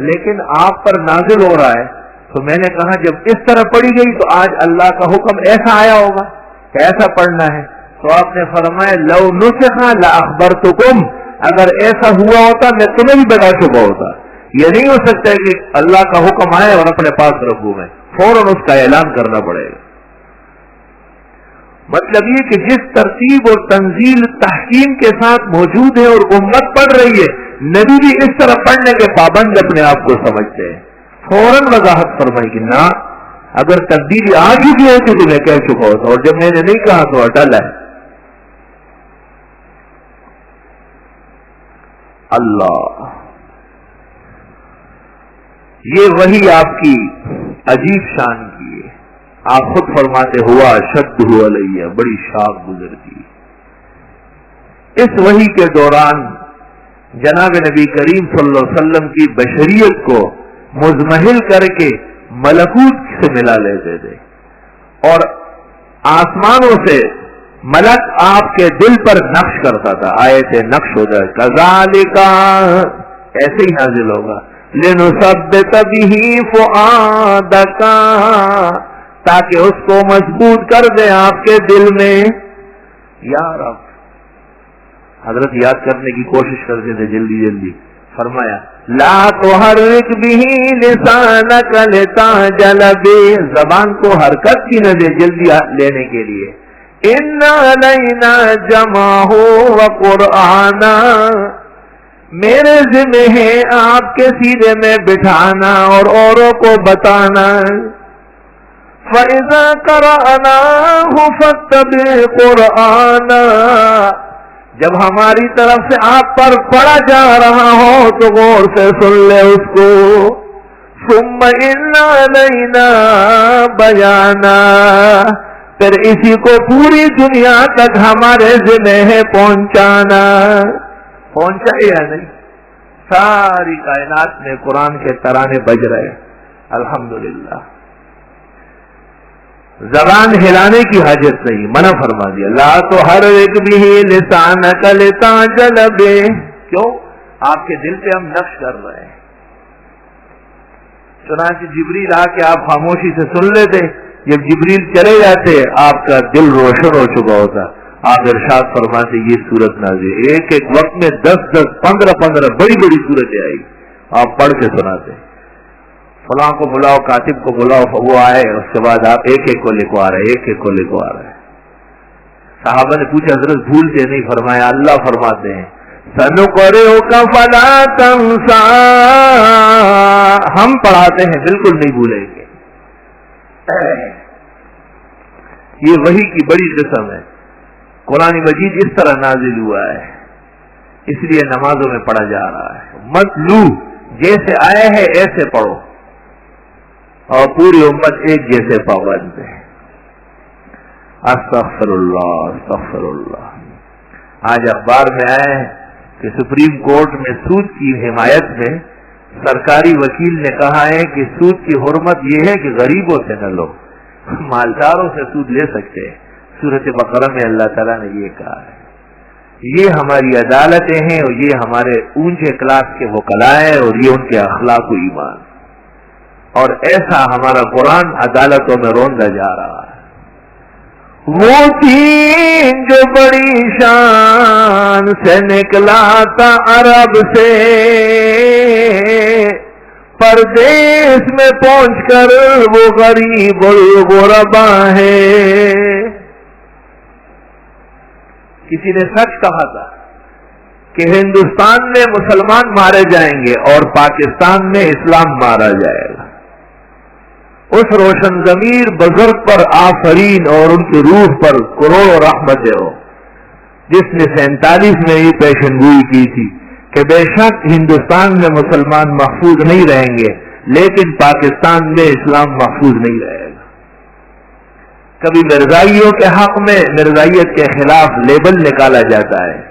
Speaker 1: لیکن آپ پر نازل ہو رہا ہے تو میں نے کہا جب اس طرح پڑھی گئی تو آج اللہ کا حکم ایسا آیا ہوگا کہ ایسا پڑھنا ہے. تو آپ نے فرمایا لو نسخ لاخبرتکم، اگر ایسا ہوا ہوتا میں تمہیں بھی بتا چکا ہوتا. یہ نہیں ہو سکتا کہ اللہ کا حکم آئے اور اپنے پاس رکھوں میں، فوراً اس کا اعلان کرنا پڑے گا. مطلب یہ کہ جس ترتیب اور تنزیل تحکیم کے ساتھ موجود ہے اور امت پڑھ رہی ہے، نبی بھی اس طرح پڑھنے کے پابند اپنے آپ کو سمجھتے ہیں. فوراً وضاحت فرمائی کہ نہ، اگر تبدیلی آ چکی ہوتی تو میں کہہ چکا ہوتا، اور جب میں نے نہیں کہا تو اٹل ہے. اللہ، یہ وہی آپ کی عجیب شان کی ہے. آپ خود فرماتے ہوا شد علیہ، بڑی شاخ گزرتی. اس وحی کے دوران جناب نبی کریم صلی اللہ علیہ وسلم کی بشریت کو مزمحل کر کے ملکوت سے ملا لیتے تھے، اور آسمانوں سے ملک آپ کے دل پر نقش کرتا تھا. آیت نقش ہو جائے کذالک، ایسے ہی نازل ہوگا. لنثبت بہ فؤادک، تاکہ اس کو مضبوط کر دیں آپ کے دل میں. یا رب، حضرت یاد کرنے کی کوشش کرتے تھے جلدی جلدی. فرمایا لا تحرک بہ لسانک لتعجل بہ، زبان کو حرکت کی نہ دے جلدی لینے کے لیے. ان علینا جمعہ وقرآنا، میرے ذمہ ہے آپ کے سینے میں بٹھانا اور اوروں کو بتانا. فَإِذَا قَرَأْنَاهُ فَاتَّبِعْ قُرْآنًا، جب ہماری طرف سے آپ پر پڑھا جا رہا ہو تو غور سے سن لے اس کو. ثُمَّ إِنَّ عَلَيْنَا بَيَانًا، پھر اسی کو پوری دنیا تک ہمارے ذمہ ہے پہنچانا. پہنچا یا نہیں؟ ساری کائنات میں قرآن کے ترانے بج رہے. الحمدللہ، زبان ہلانے کی حاجت نہیں، منع فرما دیا. لا تحرک بہ لسانک لتعجل بہ، کیوں؟ آپ کے دل پہ ہم نقش کر رہے ہیں. چنانچہ جبریل آ کے آپ خاموشی سے سن لیتے، جب جبریل چلے جاتے آپ کا دل روشن ہو چکا ہوتا. آپ ارشاد فرماتے یہ صورت نازل، ایک ایک وقت میں 10 15 بڑی بڑی صورتیں آئی. آپ پڑھ کے سناتے، فلاں کو بلاؤ، کاتب کو بلاؤ، وہ آئے، اس کے بعد آپ ایک ایک کو لکھوا رہے، ایک ایک کو لکھوا رہے. صحابہ نے پوچھا حضرت بھولتے نہیں؟ فرمایا اللہ فرماتے ہیں سنقرئک فلا تنسى، ہم پڑھاتے ہیں بالکل نہیں بھولیں گے. یہ وحی کی بڑی قسم ہے. قرآن مجید اس طرح نازل ہوا ہے، اس لیے نمازوں میں پڑھا جا رہا ہے. مطلو، جیسے آئے ہیں ایسے پڑھو، اور پوری امت ایک جیسے پابند ہے. استغفر اللہ استغفر اللہ. آج اخبار میں آئے کہ سپریم کورٹ میں سود کی حمایت میں سرکاری وکیل نے کہا ہے کہ سود کی حرمت یہ ہے کہ غریبوں سے نہ لو، مالداروں سے سود لے سکتے ہیں. سورۃ بقرہ میں اللہ تعالیٰ نے یہ کہا ہے. یہ ہماری عدالتیں ہیں، اور یہ ہمارے اونچے کلاس کے وکلاء ہیں، اور یہ ان کے اخلاق و ایمان. اور ایسا ہمارا قرآن عدالتوں میں روندا جا رہا ہے. وہ دین جو بڑی شان سے نکلا تھا عرب سے، پردیس میں پہنچ کر وہ غریب الغربا ہے. کسی نے سچ کہا تھا کہ ہندوستان میں مسلمان مارے جائیں گے اور پاکستان میں اسلام مارا جائے گا. اس روشن ضمیر بزرگ پر آفرین اور ان کی روح پر کروڑوں رحمتیں ہو، جس نے 47 میں یہ پیشن گوئی کی تھی کہ بے شک ہندوستان میں مسلمان محفوظ نہیں رہیں گے، لیکن پاکستان میں اسلام محفوظ نہیں رہے گا. کبھی مرزائیوں کے حق میں مرزائیت کے خلاف لیبل نکالا جاتا ہے،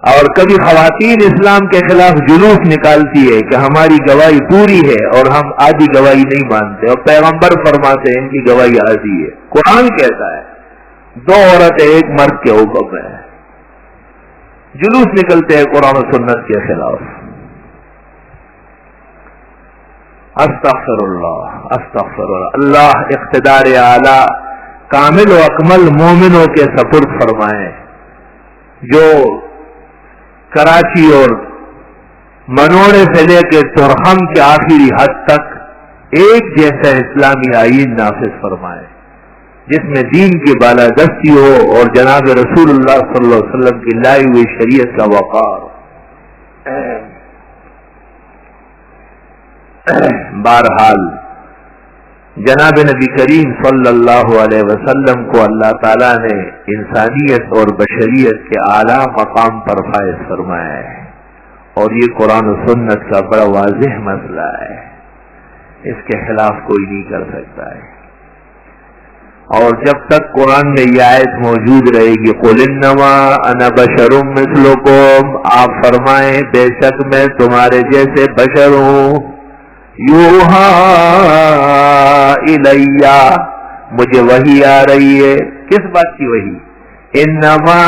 Speaker 1: اور کبھی خواتین اسلام کے خلاف جلوس نکالتی ہے کہ ہماری گواہی پوری ہے اور ہم آدھی گواہی نہیں مانتے، اور پیغمبر فرماتے ہیں ان کی گواہی آدھی ہے. قرآن کہتا ہے 2 عورتیں ایک مرد کے حکم ہے. جلوس نکلتے ہیں قرآن و سنت کے خلاف. استغفر اللہ استغفر اللہ. اللہ اقتدار اعلی کامل و اکمل مومنوں کے سپرد فرمائیں، جو کراچی اور منوڑے سے لے کے ترہم کے آخری حد تک ایک جیسا اسلامی آئین نافذ فرمائے، جس میں دین کی بالادستی ہو اور جناب رسول اللہ صلی اللہ علیہ وسلم کی لائی ہوئی شریعت کا وقار ہو۔ بہرحال جناب نبی کریم صلی اللہ علیہ وسلم کو اللہ تعالیٰ نے انسانیت اور بشریت کے اعلیٰ مقام پر فائز فرمایا ہے، اور یہ قرآن و سنت کا بڑا واضح مسئلہ ہے، اس کے خلاف کوئی نہیں کر سکتا ہے۔ اور جب تک قرآن میں یہ آیت موجود رہے گی قُلْ إِنَّمَا أَنَا بَشَرٌ مِثْلُكُمْ، آپ فرمائیں بے شک میں تمہارے جیسے بشر ہوں، یوحیٰ الیہ، مجھے وحی آ رہی ہے۔ کس بات کی وحی؟ انما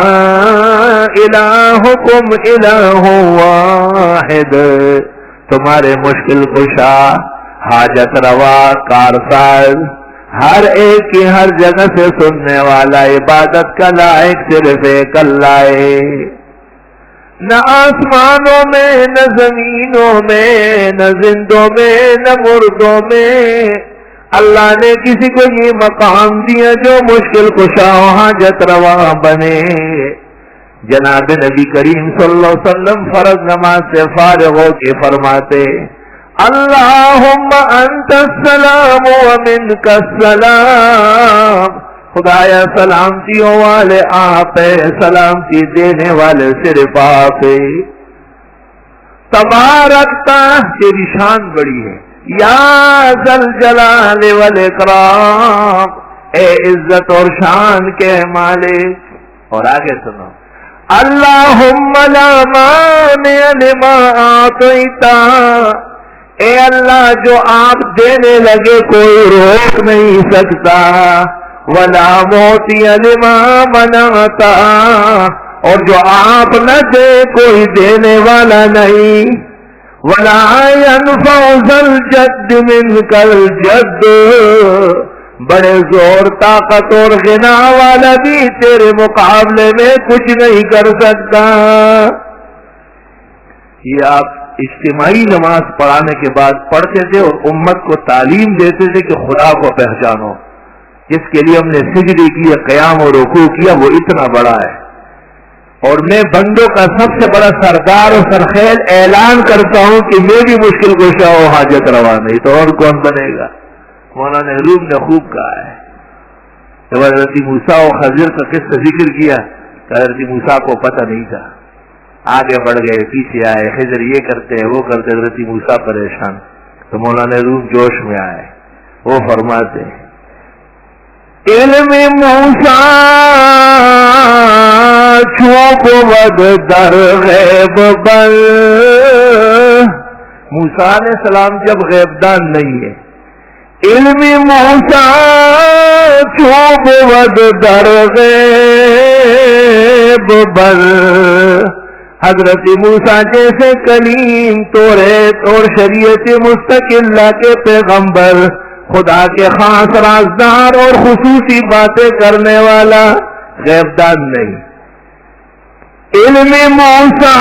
Speaker 1: الہکم الہ واحد، تمہارے مشکل کشا، حاجت روا، کارساز، ہر ایک کی ہر جگہ سے سننے والا، عبادت کا لائق صرف ایک اللہ ہے۔ نہ آسمانوں میں، نہ زمینوں میں، نہ زندوں میں، نہ مردوں میں اللہ نے کسی کو یہ مقام دیا جو مشکل کشا و حاجت روا بنے۔ جناب نبی کریم صلی اللہ علیہ وسلم فرض نماز سے فارغ ہو کے فرماتے اللہم انت السلام ومنک السلام، خدایا سلامتیوں والے آپ ہے، سلامتی دینے والے صرف آپ ہے۔ تبارکتا، تیری شان بڑی ہے، یا ذل جلال والاکرام، اے عزت اور شان کے مالک۔ اور آگے سنو، اللہم لا مانع لما اعطیت، اے اللہ جو آپ دینے لگے کوئی روک نہیں سکتا، ولا معطی لما منعت، اور جو آپ نہ دے کوئی دینے والا نہیں، ولا ينفع ذا الجد منك الجد، بڑے زور طاقت اور غنا والا بھی تیرے مقابلے میں کچھ نہیں کر سکتا۔ یہ آپ اجتماعی نماز پڑھانے کے بعد پڑھتے تھے اور امت کو تعلیم دیتے تھے کہ خدا کو پہچانو، جس کے لیے ہم نے سجدے کیا، قیام اور رکوع کیا، وہ اتنا بڑا ہے۔ اور میں بندوں کا سب سے بڑا سردار اور سرخیل اعلان کرتا ہوں کہ میں بھی مشکل کشا و حاجت روا نہیں تو اور کون بنے گا۔ مولانا روم نے خوب کہا ہے، جب حضرت موسیٰ و خضر کا قصہ ذکر کیا کہ حضرت موسیٰ کو پتہ نہیں تھا، آگے بڑھ گئے، پیچھے آئے، خضر یہ کرتے ہیں وہ کرتے، حضرت موسیٰ پریشان، تو مولانا روم جوش میں آئے، وہ فرماتے ہیں علم موسیٰ چوک ود در غیب بل، موسیٰ علیہ السلام جب غیب دان نہیں ہے، علم موسیٰ چوک ود در غیب بل، حضرت موسیٰ جیسے کلیم، توریت اور شریعت مستقلہ کے پیغمبر، خدا کے خاص رازدار اور خصوصی باتیں کرنے والا، غیب دان نہیں۔ علم موسیٰ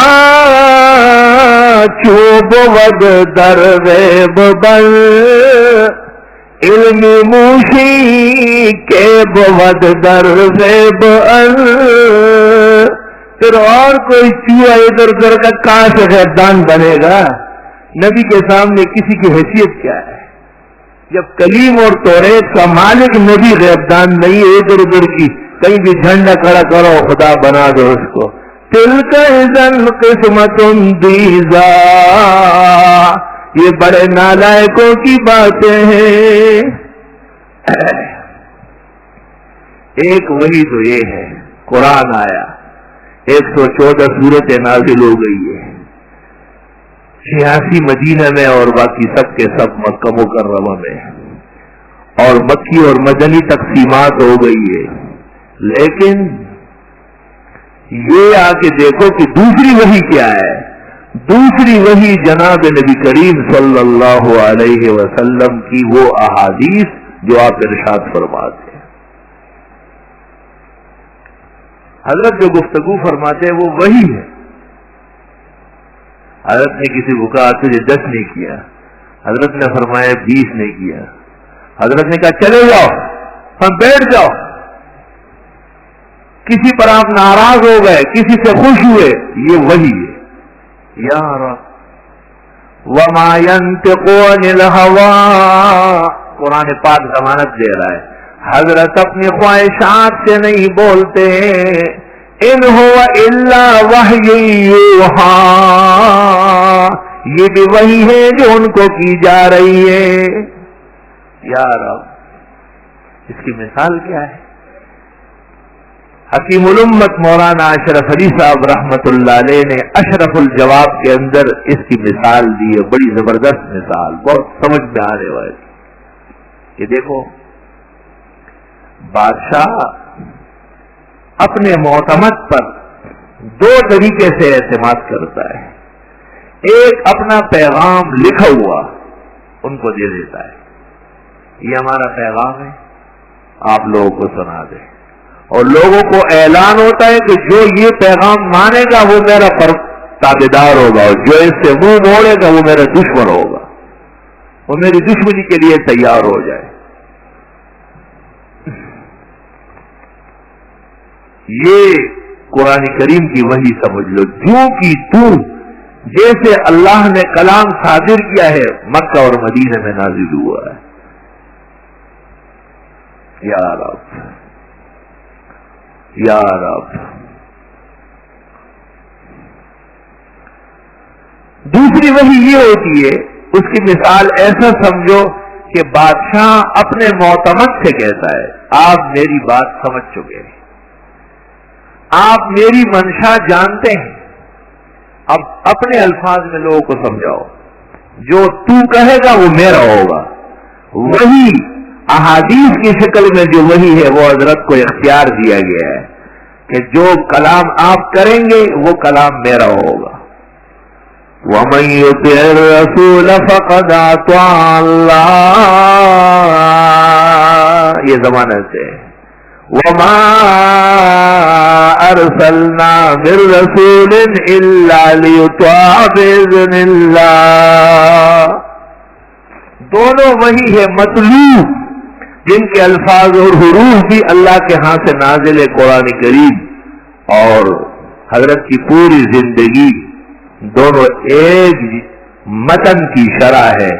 Speaker 1: چوب ود در غیب بل، علم موشی کے بود در غیب ال، پھر اور کوئی چوہا ادھر ادھر کا کہاں سے غیب دان بنے گا؟ نبی کے سامنے کسی کی حیثیت کیا ہے؟ جب کلیم اور توریت کا مالک نبی غیب دان نہیں ہے، ادھر ادھر کی کہیں بھی جھنڈا کھڑا کرو خدا بنا دو اس کو، تلک اذن قسمت دیزا، یہ بڑے نالائقوں کی باتیں ہیں۔ ایک وہی تو یہ ہے، قرآن آیا، 114 سورتیں نازل ہو گئی ہے، 86 مدینہ میں اور باقی سب کے سب مکہ مکرمہ میں، اور مکی اور مدنی تقسیمات ہو گئی ہے۔ لیکن یہ آ کے دیکھو کہ دوسری وحی کیا ہے؟ دوسری وحی جناب نبی کریم صلی اللہ علیہ وسلم کی وہ احادیث جو آپ ارشاد فرماتے ہیں۔ حضرت جو گفتگو فرماتے ہیں وہ وحی ہے۔ حضرت نے کسی کو کہا تجھے 10 نہیں کیا، حضرت نے فرمایا 20 نہیں کیا، حضرت نے کہا چلے جاؤ، ہم بیٹھ جاؤ. کسی پر آپ ناراض ہو گئے, کسی سے خوش ہوئے, یہ وہی ہے. یا رب وما ينطق عن الهوى, قرآن پاک ضمانت دے رہا ہے حضرت اپنی خواہشات سے نہیں بولتے. ان هو الا وحی یوحی, یہ بھی وہی ہے جو ان کو کی جا رہی ہے. یا رب اس کی مثال کیا ہے؟ حکیم الامت مولانا اشرف علی صاحب رحمت اللہ علیہ نے اشرف الجواب کے اندر اس کی مثال دی ہے, بڑی زبردست مثال, بہت سمجھ میں آنے والی. کہ دیکھو بادشاہ اپنے معتمد پر دو طریقے سے اعتماد کرتا ہے. ایک اپنا پیغام لکھا ہوا ان کو دے دیتا ہے, یہ ہمارا پیغام ہے, آپ لوگوں کو سنا دیں. اور لوگوں کو اعلان ہوتا ہے کہ جو یہ پیغام مانے گا وہ میرا تابعدار ہوگا, اور جو اس سے منہ موڑے گا وہ میرا دشمن ہوگا, وہ میری دشمنی کے لیے تیار ہو جائے. یہ قرآن کریم کی وحی سمجھ لو, جو کی تو جیسے اللہ نے کلام صادر کیا ہے مکہ اور مدینہ میں نازل ہوا ہے. یا رب یا رب. دوسری وحی یہ ہوتی ہے, اس کی مثال ایسا سمجھو کہ بادشاہ اپنے معتمد سے کہتا ہے آپ میری بات سمجھ چکے ہیں, آپ میری منشا جانتے ہیں, اب اپنے الفاظ میں لوگوں کو سمجھاؤ, جو تو کہے گا وہ میرا ہوگا. وہی احادیث کی شکل میں جو وہی ہے وہ حضرت کو اختیار دیا گیا ہے کہ جو کلام آپ کریں گے وہ کلام میرا ہوگا. وَمَن يُطِعِ الرَّسُولَ فَقَدْ أَطَاعَ اللَّهَ, یہ زمانہ سے. وَمَا أَرْسَلْنَا مِن رَّسُولٍ إِلَّا لِيُطَاعَ بِإِذْنِ اللَّهِ, دونوں وہی ہے مطلوب جن کے الفاظ اور حروف بھی اللہ کے ہاں سے نازل ہے قرآن کریم, اور حضرت کی پوری زندگی دونوں ایک متن کی شرح ہے,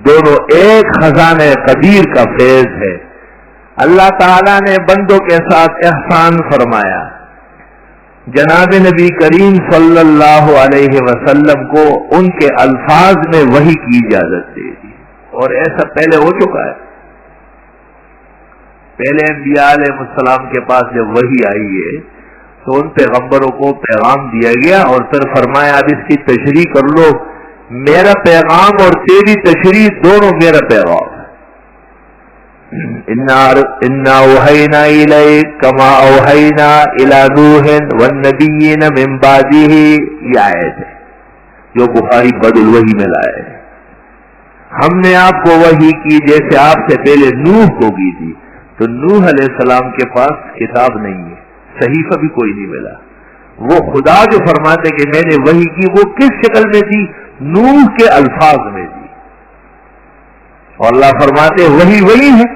Speaker 1: دونوں ایک خزانہ قدیر کا فیض ہے. اللہ تعالیٰ نے بندوں کے ساتھ احسان فرمایا, جناب نبی کریم صلی اللہ علیہ وسلم کو ان کے الفاظ میں وحی کی اجازت دے دی, اور ایسا پہلے ہو چکا ہے. پہلے انبیاء علیہ السلام کے پاس جب وحی آئی ہے تو ان پیغمبروں کو پیغام دیا گیا, اور پھر فرمایا اب اس کی تشریح کر لو, میرا پیغام اور تیری تشریح دونوں میرا پیغام ہے. اِنَّا أَوْحَيْنَا إِلَيْكَ كَمَا أَوْحَيْنَا إِلَى نُوحٍ وَالنَّبِيِّينَ مِن بَعْدِهِ, یہ آیت ہے جو بخاری بدل الوحی میں لائے. ہم نے آپ کو وحی کی جیسے آپ سے پہلے نوح کو کی تھی. تو نوح علیہ السلام کے پاس کتاب نہیں ہے, صحیفہ بھی کوئی نہیں ملا. وہ خدا جو فرماتے کہ میں نے وحی کی وہ کس شکل میں تھی؟ نوح کے الفاظ میں تھی. اور اللہ فرماتے وحی وہی ہے.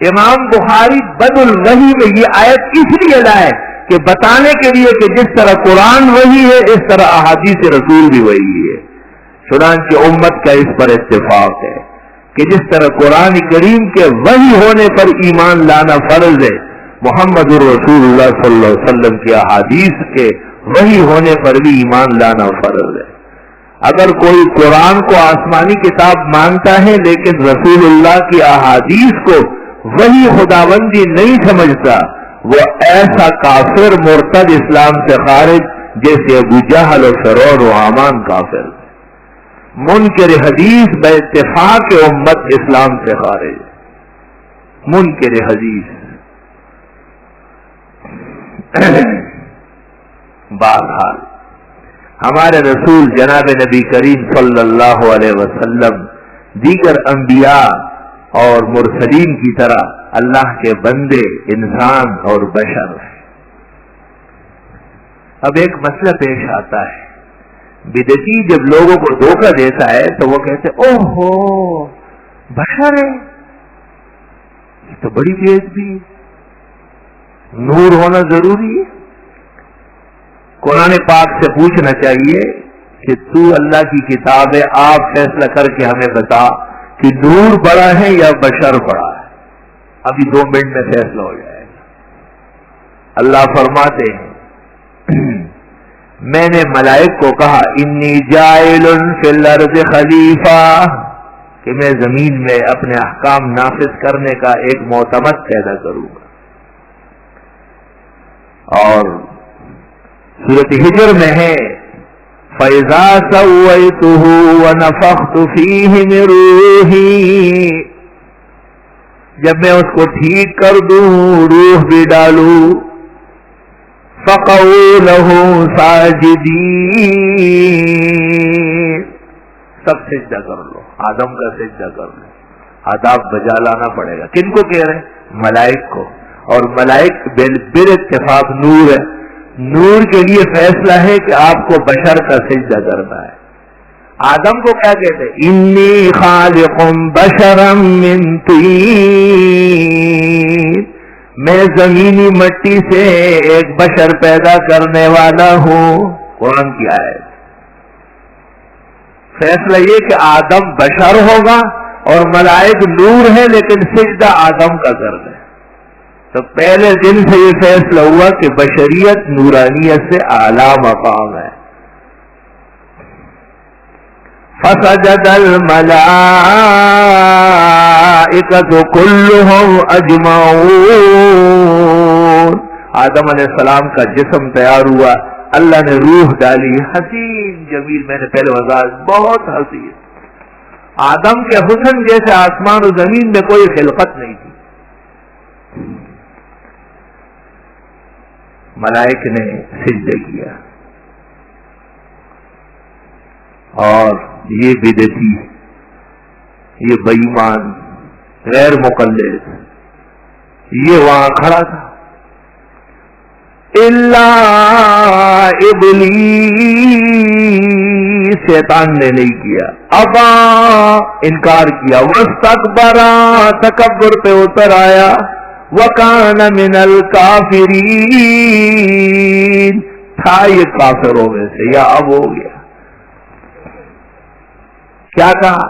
Speaker 1: امام بخاری بدل الوحی میں یہ آیت اس لیے لائے کہ بتانے کے لیے کہ جس طرح قرآن وحی ہے اس طرح احادیث رسول بھی وحی ہے. چنانچہ امت کا اس پر اتفاق ہے کہ جس طرح قرآن کریم کے وحی ہونے پر ایمان لانا فرض ہے, محمد الرسول اللہ صلی اللہ علیہ وسلم کی احادیث کے وحی ہونے پر بھی ایمان لانا فرض ہے. اگر کوئی قرآن کو آسمانی کتاب مانتا ہے لیکن رسول اللہ کی احادیث کو وحی خداوندی نہیں سمجھتا, وہ ایسا کافر مرتد اسلام سے خارج جیسے ابو جہل و فرعون و حامان کافر. منکر حدیث بے اتفاق امت اسلام سے خارج. منکر حدیث. بہرحال ہمارے رسول جناب نبی کریم صلی اللہ علیہ وسلم دیگر انبیاء اور مرسلین کی طرح اللہ کے بندے انسان اور بشر ہیں. اب ایک مسئلہ پیش آتا ہے, بدعتی جب لوگوں کو دھوکہ دیتا ہے تو وہ کہتے اوہو بشر ہے, یہ تو بڑی بے ادبی ہے. نور ہونا ضروری ہے. قرآن پاک سے پوچھنا چاہیے کہ تو اللہ کی کتاب ہے، آپ فیصلہ کر کے ہمیں بتا کہ نور بڑا ہے یا بشر بڑا ہے. ابھی 2 منٹ میں فیصلہ ہو جائے گا. اللہ فرماتے ہیں میں نے ملائک کو کہا انی جاعل فی الارض خلیفہ، کہ میں زمین میں اپنے احکام نافذ کرنے کا ایک معتمد پیدا کروں گا. اور سورۃ ہجر میں ہے فَإِذَا سَوَّيْتُهُ وَنَفَخْتُ فِيهِ مِن رُوحِي، جب میں اس کو ٹھیک کر دوں، روح بھی ڈالوں، فَقَعُوا لَهُ سَاجِدِينَ، سب سجدہ کر لو، آدم کا سجدہ کر لو. آداب بجا لانا پڑے گا. کن کو کہہ رہے ہیں؟ ملائک کو. اور ملائک بالاتفاق نور ہے. نور کے لیے فیصلہ ہے کہ آپ کو بشر کا سجدہ کرنا ہے. آدم کو کیا کہتے ہیں؟ انی خالق بشرا من طین، میں زمینی مٹی سے ایک بشر پیدا کرنے والا ہوں. قرآن کی آیت. فیصلہ یہ کہ آدم بشر ہوگا اور ملائک نور ہے، لیکن سجدہ آدم کا کرنا ہے. تو پہلے دن سے یہ فیصلہ ہوا کہ بشریت نورانیت سے اعلیٰ مقام ہے. فسجد الملائکۃ کلھم اجمعون. آدم علیہ السلام کا جسم تیار ہوا، اللہ نے روح ڈالی. حسین جمیل، میں نے پہلے وضاحت، بہت حسین. آدم کے حسن جیسے آسمان و زمین میں کوئی خلقت نہیں تھی. ملائک نے سجدہ کیا. اور یہ بدعتی، یہ بے ایمان، غیر مقلد، یہ وہاں کھڑا تھا. الا ابلیس، شیطان نے نہیں کیا، ابا، انکار کیا، واستکبر، تکبر پہ اتر آیا، وَكَانَ مِنَ الْكَافِرِينَ، تھا یہ کافروں میں سے، یا اب ہو گیا. کیا کہا؟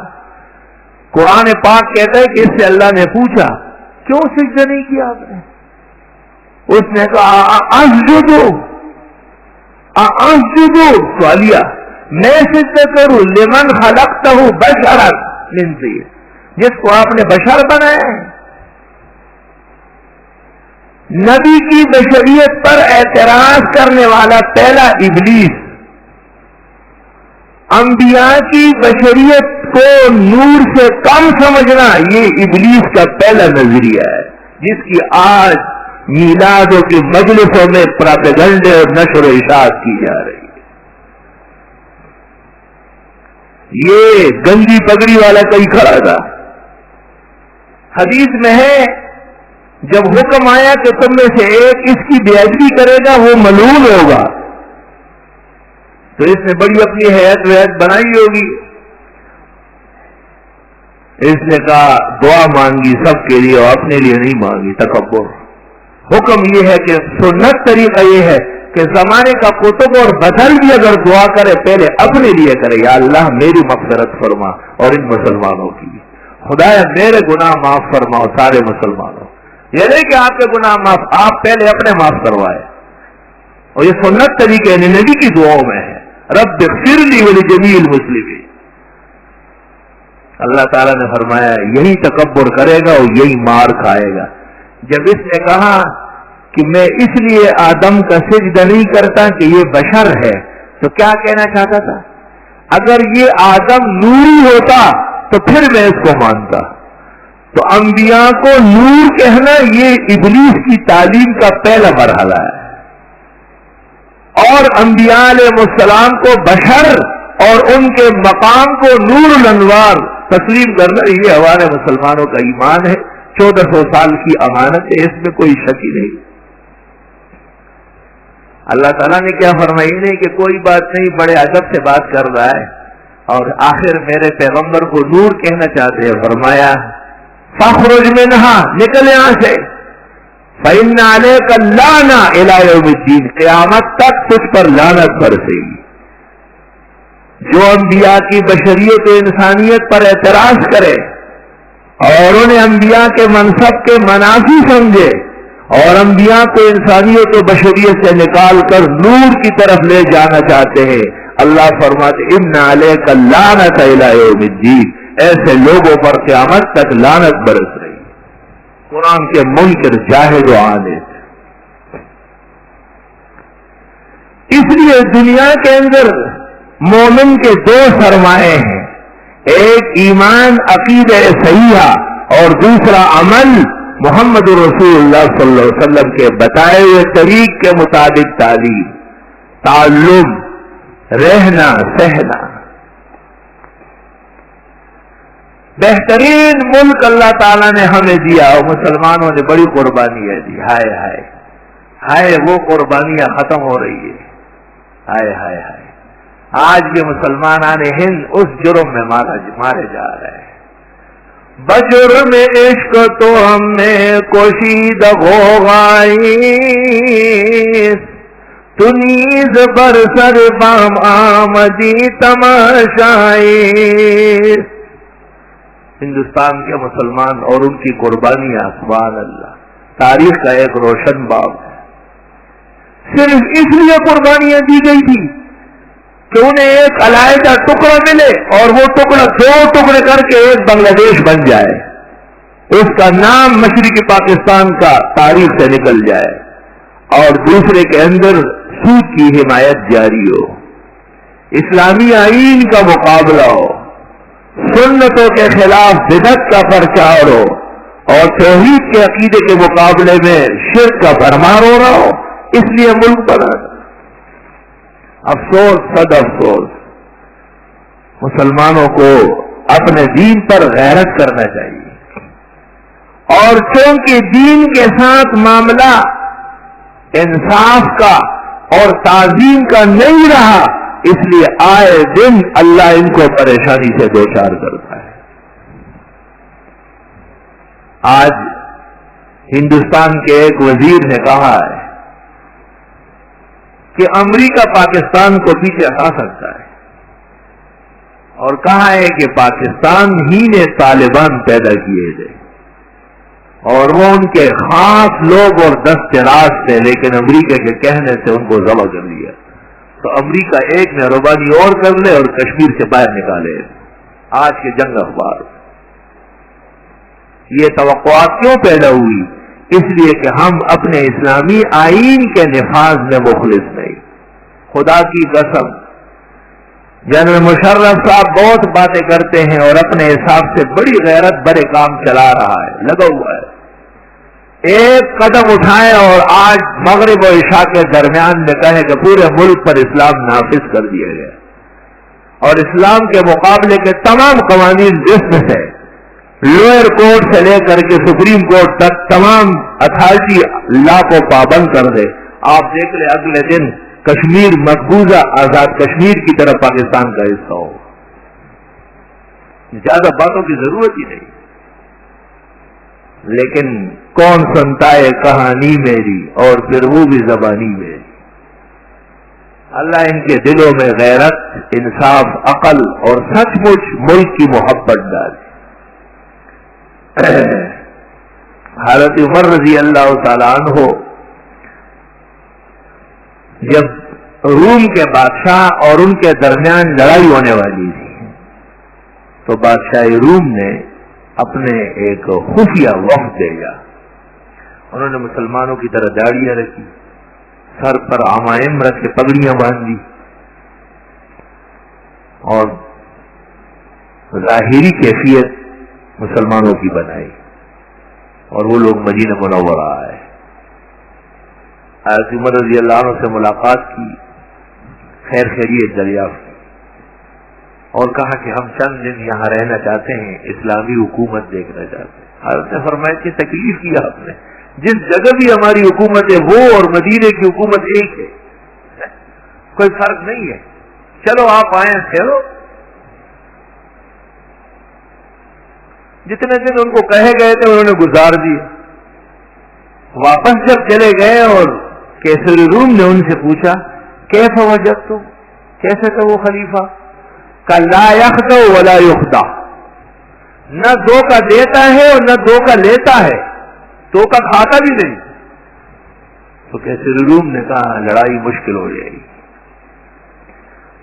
Speaker 1: قرآن پاک کہتا ہے کہ اس سے اللہ نے پوچھا کیوں سجدہ نہیں کیا آپ نے؟ اس نے کہا اسجدو، سوالیہ، میں سجدہ کروں لمن خلقتہ بشرا من طین، جس کو آپ نے بشر بنایا ہے. نبی کی بشریت پر اعتراض کرنے والا پہلا ابلیس. انبیاء کی بشریت کو نور سے کم سمجھنا یہ ابلیس کا پہلا نظریہ ہے، جس کی آج میلادوں کی مجلسوں میں پراپیگنڈے اور نشر و اشاعت کی جا رہی ہے. یہ گنجی پگڑی والا کوئی کھڑا تھا. حدیث میں ہے جب حکم آیا کہ تم میں سے ایک اس کی بے ادبی کرے گا وہ ملعون ہوگا، تو اس نے بڑی اپنی حیات ویت بنائی ہوگی. اس نے کہا دعا مانگی سب کے لیے اور اپنے لیے نہیں مانگی. تکبر. حکم یہ ہے کہ سنت طریقہ یہ ہے کہ زمانے کا کتب اور بدل بھی اگر دعا کرے پہلے اپنے لیے کرے، یا اللہ میری مغفرت فرما اور ان مسلمانوں کی، خدایا میرے گناہ معاف فرماؤ سارے مسلمانوں. یہ نہیں کہ آپ کے گناہ معاف، آپ پہلے اپنے معاف کروائے. اور یہ سنت طریقے نبی کی دعاؤں میں ہے، رب اغفر لی ولجمیع المسلمین. اللہ تعالیٰ نے فرمایا یہی تکبر کرے گا اور یہی مار کھائے گا. جب اس نے کہا کہ میں اس لیے آدم کا سجدہ نہیں کرتا کہ یہ بشر ہے، تو کیا کہنا چاہتا تھا؟ اگر یہ آدم نوری ہوتا تو پھر میں اس کو مانتا. تو انبیاء کو نور کہنا یہ ابلیس کی تعلیم کا پہلا مرحلہ ہے، اور انبیاء علیہ السلام کو بشر اور ان کے مقام کو نور الانوار تسلیم کرنا یہ ہمارے مسلمانوں کا ایمان ہے. 1400 سال کی امانت ہے، اس میں کوئی شک ہی نہیں. اللہ تعالیٰ نے کیا فرمائی نہیں کہ کوئی بات نہیں، بڑے ادب سے بات کر رہا ہے اور آخر میرے پیغمبر کو نور کہنا چاہتے ہیں. فرمایا فاخرج منہا، نکل یہاں سے، فإن علیک اللعنۃ الی یوم الدین، قیامت تک تجھ پر لعنت برسے گی۔ جو انبیاء کی بشریت و انسانیت پر اعتراض کرے اور انہیں انبیاء کے منصب کے منافی سمجھے اور انبیاء کو انسانیت و بشریت سے نکال کر نور کی طرف لے جانا چاہتے ہیں، اللہ فرماتے ان علیک اللعنۃ الی یوم الدین، ایسے لوگوں پر قیامت تک لعنت برس رہی۔ قرآن کے منکر جاہد و عاند۔ اس لیے دنیا کے اندر مومن کے دو سرمائے ہیں، ایک ایمان عقیدہ صحیحہ اور دوسرا عمل محمد رسول اللہ صلی اللہ علیہ وسلم کے بتائے ہوئے طریق کے مطابق تعلیم، تعلم، رہنا سہنا۔ بہترین ملک اللہ تعالیٰ نے ہمیں دیا اور مسلمانوں نے بڑی قربانیاں دی، ہائے ہائے ہائے وہ قربانیاں ختم ہو رہی ہے، ہائے ہائے ہائے۔ آج بھی مسلمان ہند اس جرم میں مارے جا رہے ہیں۔ بجرم عشق تو ہم نے کوشید غوغائی، تو نیز بر سر بام آمدی تماشائی۔ ہندوستان کے مسلمان اور ان کی قربانیاں سبحان اللہ تاریخ کا ایک روشن باب ہے۔ صرف اس لیے قربانیاں دی گئی تھی کہ انہیں ایک علیحدہ ٹکڑا ملے اور وہ ٹکڑا دو ٹکڑے کر کے ایک بنگلہ دیش بن جائے، اس کا نام مشرقی پاکستان کا تاریخ سے نکل جائے اور دوسرے کے اندر سود کی حمایت جاری ہو، اسلامی آئین کا مقابلہ ہو، سنتوں کے خلاف بدعت کا پرچار ہو اور توحید کے عقیدے کے مقابلے میں شرک کا بھرمار ہو رہا ہو۔ اس لیے ملک بنا۔ افسوس، صد افسوس، مسلمانوں کو اپنے دین پر غیرت کرنا چاہیے، اور چونکہ دین کے ساتھ معاملہ انصاف کا اور تعظیم کا نہیں رہا، اس لیے آئے دن اللہ ان کو پریشانی سے دوچار کرتا ہے۔ آج ہندوستان کے ایک وزیر نے کہا ہے کہ امریکہ پاکستان کو پیچھے ہٹا سکتا ہے، اور کہا ہے کہ پاکستان ہی نے طالبان پیدا کیے تھے اور وہ ان کے خاص لوگ اور دست راز تھے، لیکن امریکہ کے کہنے سے ان کو ذبح کر دیا۔ تو امریکہ ایک مہربانی اور کر لے اور کشمیر سے باہر نکالے۔ آج کے جنگ اخبار یہ توقعات کیوں پیدا ہوئی؟ اس لیے کہ ہم اپنے اسلامی آئین کے نفاذ میں مخلص نہیں۔ خدا کی قسم جنرل مشرف صاحب بہت باتیں کرتے ہیں اور اپنے حساب سے بڑی غیرت بڑے کام چلا رہا ہے، لگا ہوا ہے، ایک قدم اٹھائے اور آج مغرب و عشاء کے درمیان میں کہے کہ پورے ملک پر اسلام نافذ کر دیا گیا اور اسلام کے مقابلے کے تمام قوانین جسم سے لوئر کورٹ سے لے کر کے سپریم کورٹ تک تمام اتھارٹی لا کو پابند کر دے۔ آپ دیکھ لیں اگلے دن کشمیر مقبوضہ آزاد کشمیر کی طرف پاکستان کا حصہ ہو، زیادہ باتوں کی ضرورت ہی نہیں۔ لیکن کون سنتا ہے کہانی میری اور پھر وہ بھی زبانی میری۔ اللہ ان کے دلوں میں غیرت، انصاف، عقل اور سچ مچ ملک کی محبت ڈالے۔ حضرت عمر رضی اللہ تعالیٰ عنہ جب روم کے بادشاہ اور ان کے درمیان لڑائی ہونے والی تھی تو بادشاہ روم نے اپنے ایک خفیہ وفد بھیجا۔ انہوں نے مسلمانوں کی طرح داڑیاں رکھی، سر پر عمائم رکھ کے پگڑیاں باندھی اور ظاہری کیفیت مسلمانوں کی بنائی، اور وہ لوگ مدینہ منورہ آئے۔ حضرت عمر رضی اللہ عنہ سے ملاقات کی، خیر خیریت دریافت کی اور کہا کہ ہم چند دن یہاں رہنا چاہتے ہیں، اسلامی حکومت دیکھنا چاہتے ہیں۔ حضرت نے فرمایا کہ تکلیف کی آپ نے، جس جگہ بھی ہماری حکومت ہے وہ اور مدینے کی حکومت ایک ہے، کوئی فرق نہیں ہے، چلو آپ آئیں ٹھہرو۔ جتنے دن ان کو کہے گئے تھے انہوں نے گزار دیے. واپس جب چلے گئے اور کیسری روم نے ان سے پوچھا کیف وجدتم، کیسے تھا وہ خلیفہ؟ کہ لا یخدع ولا یخدع، نہ دھوکہ دیتا ہے اور نہ دھوکہ لیتا ہے، دھوکہ کھاتا بھی نہیں. تو کیسری روم نے کہا لڑائی مشکل ہو جائے گی.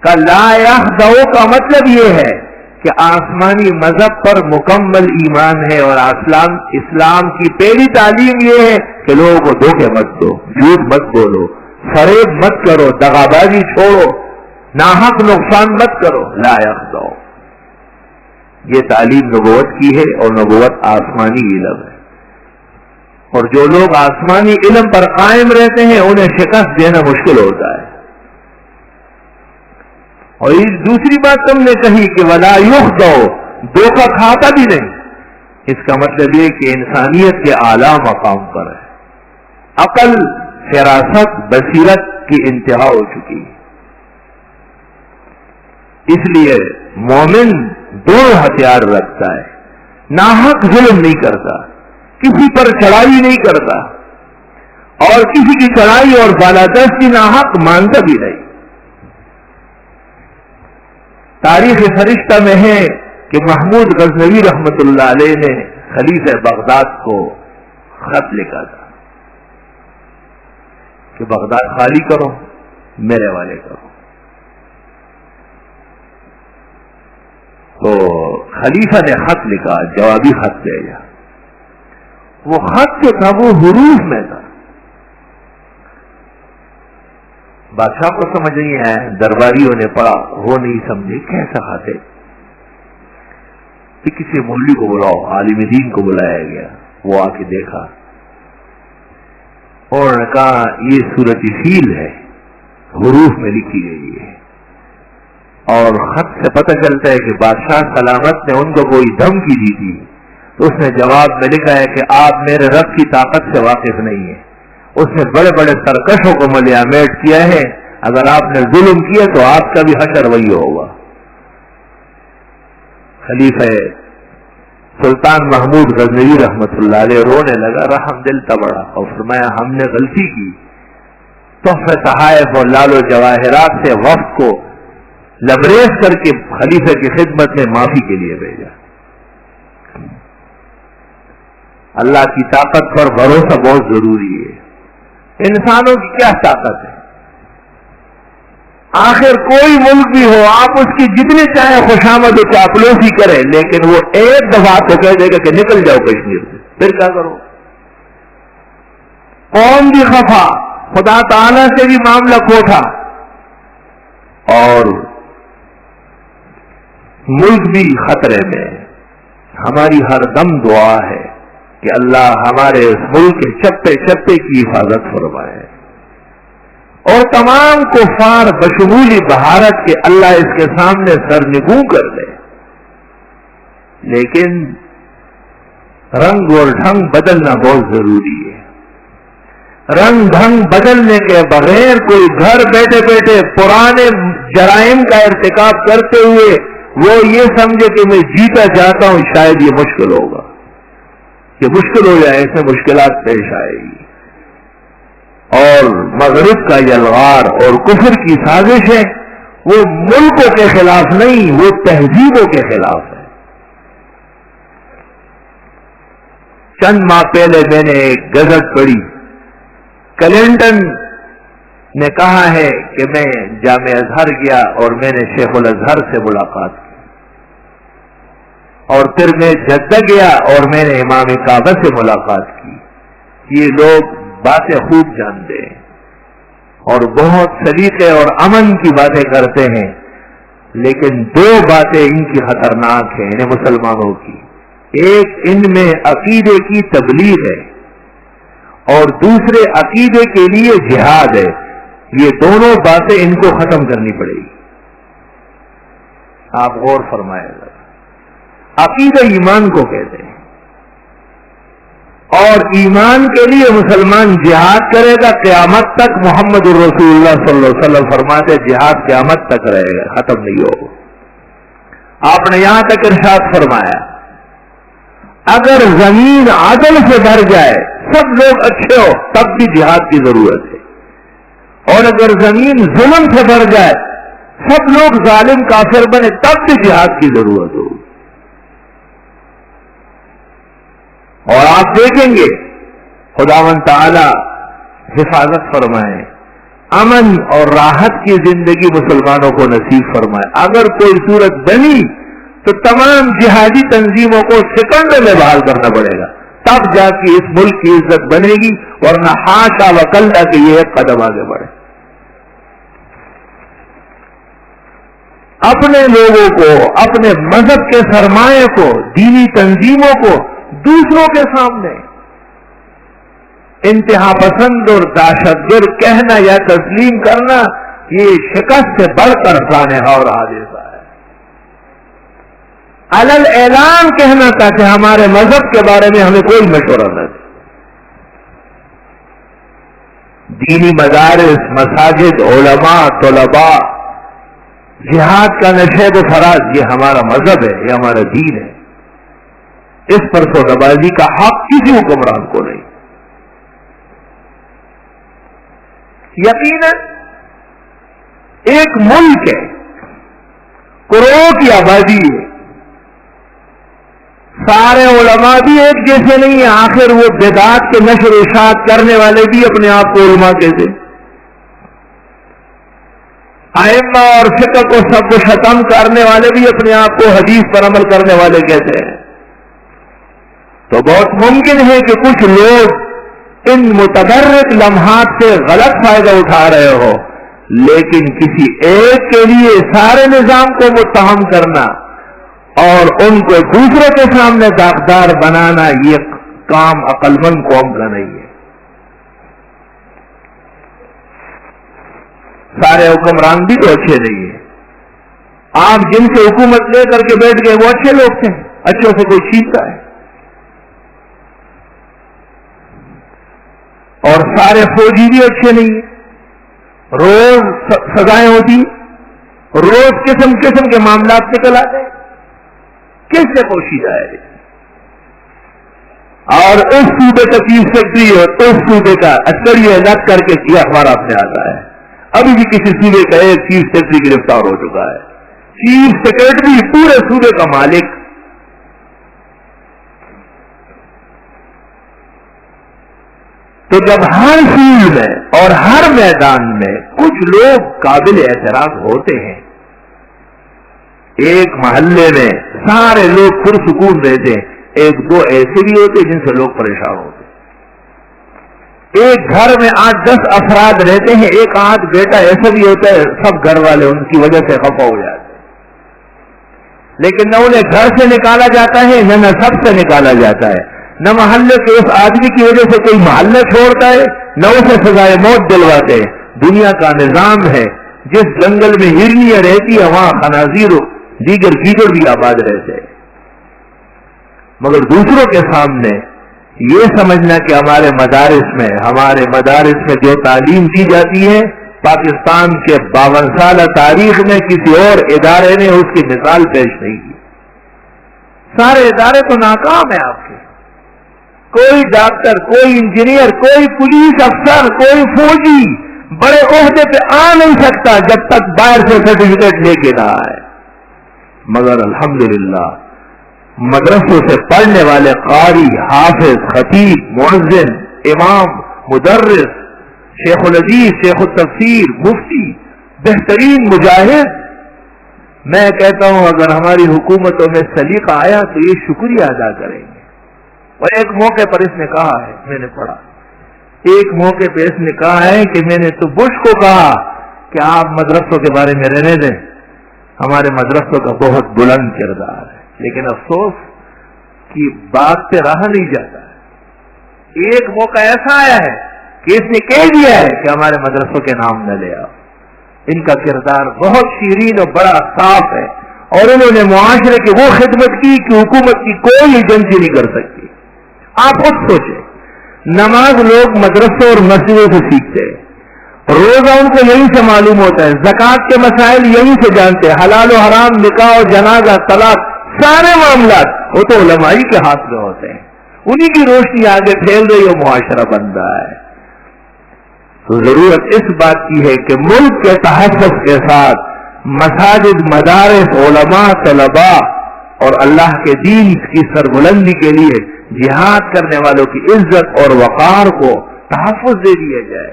Speaker 1: کہ لا یخدع کا مطلب یہ ہے کہ آسمانی مذہب پر مکمل ایمان ہے، اور اسلام کی پہلی تعلیم یہ ہے کہ لوگوں کو دھوکے مت دو، جھوٹ مت بولو، فریب مت کرو، دغابازی چھوڑو، ناحق نقصان مت کرو. لا یخدع، یہ تعلیم نبوت کی ہے، اور نبوت آسمانی علم ہے. اور جو لوگ آسمانی علم پر قائم رہتے ہیں انہیں شکست دینا مشکل ہوتا ہے. اور اس دوسری بات تم نے کہی کہ ولا یخدع، دھوکہ کھاتا بھی نہیں، اس کا مطلب یہ کہ انسانیت کے اعلیٰ مقام پر ہے. عقل، فراست، بصیرت کی انتہا ہو چکی. اس لیے مومن دونوں ہتھیار رکھتا ہے، ناحق ظلم نہیں کرتا، کسی پر چڑھائی نہیں کرتا، اور کسی کی چڑھائی اور بالادستی ناحق مانتا بھی نہیں. تاریخ فرشتہ میں ہے کہ محمود غزنوی رحمت اللہ علیہ نے خلیفہ بغداد کو خط لکھا تھا کہ بغداد خالی کرو، میرے والے کرو. تو خلیفہ نے خط لکھا، جوابی خط بھیجا. وہ خط جو تھا وہ حروف میں تھا. بادشاہ کو سمجھ نہیں آیا، درباریوں نے پڑھا، وہ نہیں سمجھے کیسا خط ہے. کسی مولوی کو بلاؤ، عالم دین کو بلایا گیا، وہ آ کے دیکھا اور نے کہا یہ سورۃ فیل ہے، حروف میں لکھی گئی ہے. اور خط سے پتہ چلتا ہے کہ بادشاہ سلامت نے ان کو کوئی دھمکی دی تھی. تو اس نے جواب میں لکھا ہے کہ آپ میرے رب کی طاقت سے واقف نہیں ہیں. اس نے بڑے بڑے سرکشوں کو ملیامیٹ کیا ہے، اگر آپ نے ظلم کیا تو آپ کا بھی حشر وہی ہوگا. خلیفہ سلطان محمود غزنوی رحمت اللہ علیہ رونے لگا، رحم دل تبڑا اور فرمایا ہم نے غلطی کی. تحفہ تحائف اور لال و جواہرات سے وفد کو لبریز کر کے خلیفہ کی خدمت میں معافی کے لیے بھیجا. اللہ کی طاقت پر بھروسہ بہت ضروری ہے. انسانوں کی کیا طاقت ہے؟ آخر کوئی ملک بھی ہو، آپ اس کی جتنے چاہے خوشامد و چاپلوسی کریں، لیکن وہ ایک دفعہ تو کہہ دے گا کہ نکل جاؤ کشمیر سے، پھر کیا کرو؟ قوم بھی خفا، خدا تعالی سے بھی معاملہ کھوٹا، اور ملک بھی خطرے میں. ہماری ہر دم دعا ہے کہ اللہ ہمارے اس ملک کے چپے چپے کی حفاظت فرمائے، اور تمام کفار بشمول بھارت کے اللہ اس کے سامنے سرنگوں کر دے. لیکن رنگ اور ڈھنگ بدلنا بہت ضروری ہے. رنگ ڈھنگ بدلنے کے بغیر کوئی گھر بیٹھے بیٹھے پرانے جرائم کا ارتکاب کرتے ہوئے وہ یہ سمجھے کہ میں جیتا چاہتا ہوں، شاید یہ مشکل ہوگا. یہ مشکل ہو جائے، ایسے مشکلات پیش آئے گی. اور مغرب کا یلغار اور کفر کی سازش ہے، وہ ملکوں کے خلاف نہیں، وہ تہذیبوں کے خلاف ہے. چند ماہ پہلے میں نے ایک گزٹ پڑھی، کلنٹن نے کہا ہے کہ میں جامع ازہر گیا اور میں نے شیخ الازہر سے ملاقات کی، اور پھر میں جدہ گیا اور میں نے امام کعبہ سے ملاقات کی. یہ لوگ باتیں خوب جانتے ہیں اور بہت سلیقے اور امن کی باتیں کرتے ہیں، لیکن دو باتیں ان کی خطرناک ہیں انہیں مسلمانوں کی. ایک ان میں عقیدے کی تبلیغ ہے اور دوسرے عقیدے کے لیے جہاد ہے. یہ دونوں باتیں ان کو ختم کرنی پڑے گی. آپ غور فرمائے گا. عقیدہ ایمان کو کہتے ہیں، اور ایمان کے لیے مسلمان جہاد کرے گا قیامت تک. محمد الرسول اللہ صلی اللہ علیہ وسلم فرماتے جہاد قیامت تک رہے گا، ختم نہیں ہوگا. آپ نے یہاں تک ارشاد فرمایا اگر زمین عدل سے بھر جائے، سب لوگ اچھے ہو، تب بھی جہاد کی ضرورت ہے، اور اگر زمین ظلم سے بھر جائے، سب لوگ ظالم کافر بنے، تب بھی جہاد کی ضرورت ہو۔ اور آپ دیکھیں گے خداوند تعالی حفاظت فرمائے، امن اور راحت کی زندگی مسلمانوں کو نصیب فرمائے۔ اگر کوئی صورت بنی تو تمام جہادی تنظیموں کو سیکنڈ میں بحال کرنا پڑے گا، تب جا کے اس ملک کی عزت بنے گی، ورنہ حاشا وکلا کہ یہ ایک قدم آگے بڑھے۔ اپنے لوگوں کو، اپنے مذہب کے سرمایہ کو، دینی تنظیموں کو دوسروں کے سامنے انتہا پسند اور دہشت گرد کہنا یا تسلیم کرنا، یہ شکست سے بڑھ کر سانحہ اور حادثہ ہے۔ علل اعلان کہنا تھا کہ ہمارے مذہب کے بارے میں ہمیں کوئی مشورہ نہ دے۔ دینی مدارس، مساجد، علماء، طلباء، جہاد کا نشیب و فراز، یہ ہمارا مذہب ہے، یہ ہمارا دین ہے، اس پر سودا بازی کا حق کسی حکمران کو نہیں۔ یقیناً ایک ملک ہے، کروڑوں کی آبادی ہے، سارے علماء بھی ایک جیسے نہیں ہیں، آخر وہ بدعات کے نشر و اشاعت کرنے والے بھی اپنے آپ کو علماء کہتے، ائمہ اور فقہ کو سب کو ختم کرنے والے بھی اپنے آپ کو حدیث پر عمل کرنے والے کہتے ہیں۔ تو بہت ممکن ہے کہ کچھ لوگ ان متبرک لمحات سے غلط فائدہ اٹھا رہے ہو، لیکن کسی ایک کے لیے سارے نظام کو متہم کرنا اور ان کو دوسرے کے سامنے داغدار بنانا، یہ کام عقل مند قوم کا نہیں ہے۔ سارے حکمران بھی تو اچھے نہیں ہیں، آپ جن سے حکومت لے کر کے بیٹھ گئے وہ اچھے لوگ تھے، اچھوں سے کوئی چھینتا ہے، اور سارے فوجی بھی اچھے نہیں ہیں، روز سزائیں ہوتی، روز قسم قسم کے معاملات نکل آتے، کس سے پوچھی جائے؟ اور اس صوبے کا چیف سیکرٹری اور اس صوبے کا عسکری الگ کر کے کیا اخبار آپ نے آتا ہے، ابھی بھی کسی صوبے کا ایک چیف سیکرٹری گرفتار ہو چکا ہے، چیف سیکرٹری پورے صوبے کا مالک۔ تو جب ہر فیلڈ میں اور ہر میدان میں کچھ لوگ قابل اعتراض ہوتے ہیں، ایک محلے میں سارے لوگ پرسکون رہتے ہیں، ایک دو ایسے بھی ہوتے جن سے لوگ پریشان ہوتے، ایک گھر میں 8-10 افراد رہتے ہیں، ایک آدھ بیٹا ایسا بھی ہوتا ہے، سب گھر والے ان کی وجہ سے خفا ہو جاتے ہیں، لیکن نہ انہیں گھر سے نکالا جاتا ہے، نہ سب سے نکالا جاتا ہے، نہ محلے کے اس آدمی کی وجہ سے کوئی محلہ چھوڑتا ہے، نہ اسے سزائے موت دلواتے ہیں۔ دنیا کا نظام ہے، جس جنگل میں ہرنیاں رہتی ہے وہاں خنازیر دیگر کیڑے بھی آباد رہتے ہیں، مگر دوسروں کے سامنے یہ سمجھنا کہ ہمارے مدارس میں جو تعلیم دی جاتی ہے، پاکستان کے 52 سالہ تاریخ میں کسی اور ادارے نے اس کی مثال پیش نہیں کی۔ سارے ادارے تو ناکام ہیں آپ کے، کوئی ڈاکٹر، کوئی انجینئر، کوئی پولیس افسر، کوئی فوجی بڑے عہدے پہ آ نہیں سکتا جب تک باہر سے سرٹیفکیٹ لے کے نہ آئے، مگر الحمدللہ مدرسوں سے پڑھنے والے قاری، حافظ، خطیب، مؤذن، امام، مدرس، شیخ الحدیث، شیخ التفسیر، مفتی، بہترین مجاہد، میں کہتا ہوں اگر ہماری حکومتوں میں سلیقہ آیا تو یہ شکریہ ادا کریں گے۔ اور ایک موقع پر اس نے کہا ہے، میں نے پڑھا، ایک موقع پہ اس نے کہا ہے کہ میں نے تو بش کو کہا کہ آپ مدرسوں کے بارے میں رہنے دیں، ہمارے مدرسوں کا بہت بلند کردار ہے، لیکن افسوس کہ بات پہ رہا نہیں جاتا ہے۔ ایک موقع ایسا آیا ہے کہ اس نے کہہ دیا ہے کہ ہمارے مدرسوں کے نام نہ لے آؤ۔ ان کا کردار بہت شیرین اور بڑا صاف ہے، اور انہوں نے معاشرے کی وہ خدمت کی کہ حکومت کی کوئی ایجنسی نہیں کر سکتی۔ آپ خود سوچیں، نماز لوگ مدرسوں اور مسجدوں سے سیکھتے ہیں، روزہ ان کو یہیں سے معلوم ہوتا ہے، زکوٰۃ کے مسائل یہیں سے جانتے ہیں، حلال و حرام، نکاح و جنازہ، طلاق، سارے معاملات وہ تو علماء ہی کے ہاتھ میں ہوتے ہیں، انہی کی روشنی آگے پھیل رہی اور معاشرہ بن رہا ہے۔ تو ضرورت اس بات کی ہے کہ ملک کے تحفظ کے ساتھ مساجد، مدارس، علماء، طلباء اور اللہ کے دین کی سربلندی کے لیے جہاد کرنے والوں کی عزت اور وقار کو تحفظ دے دیا جائے۔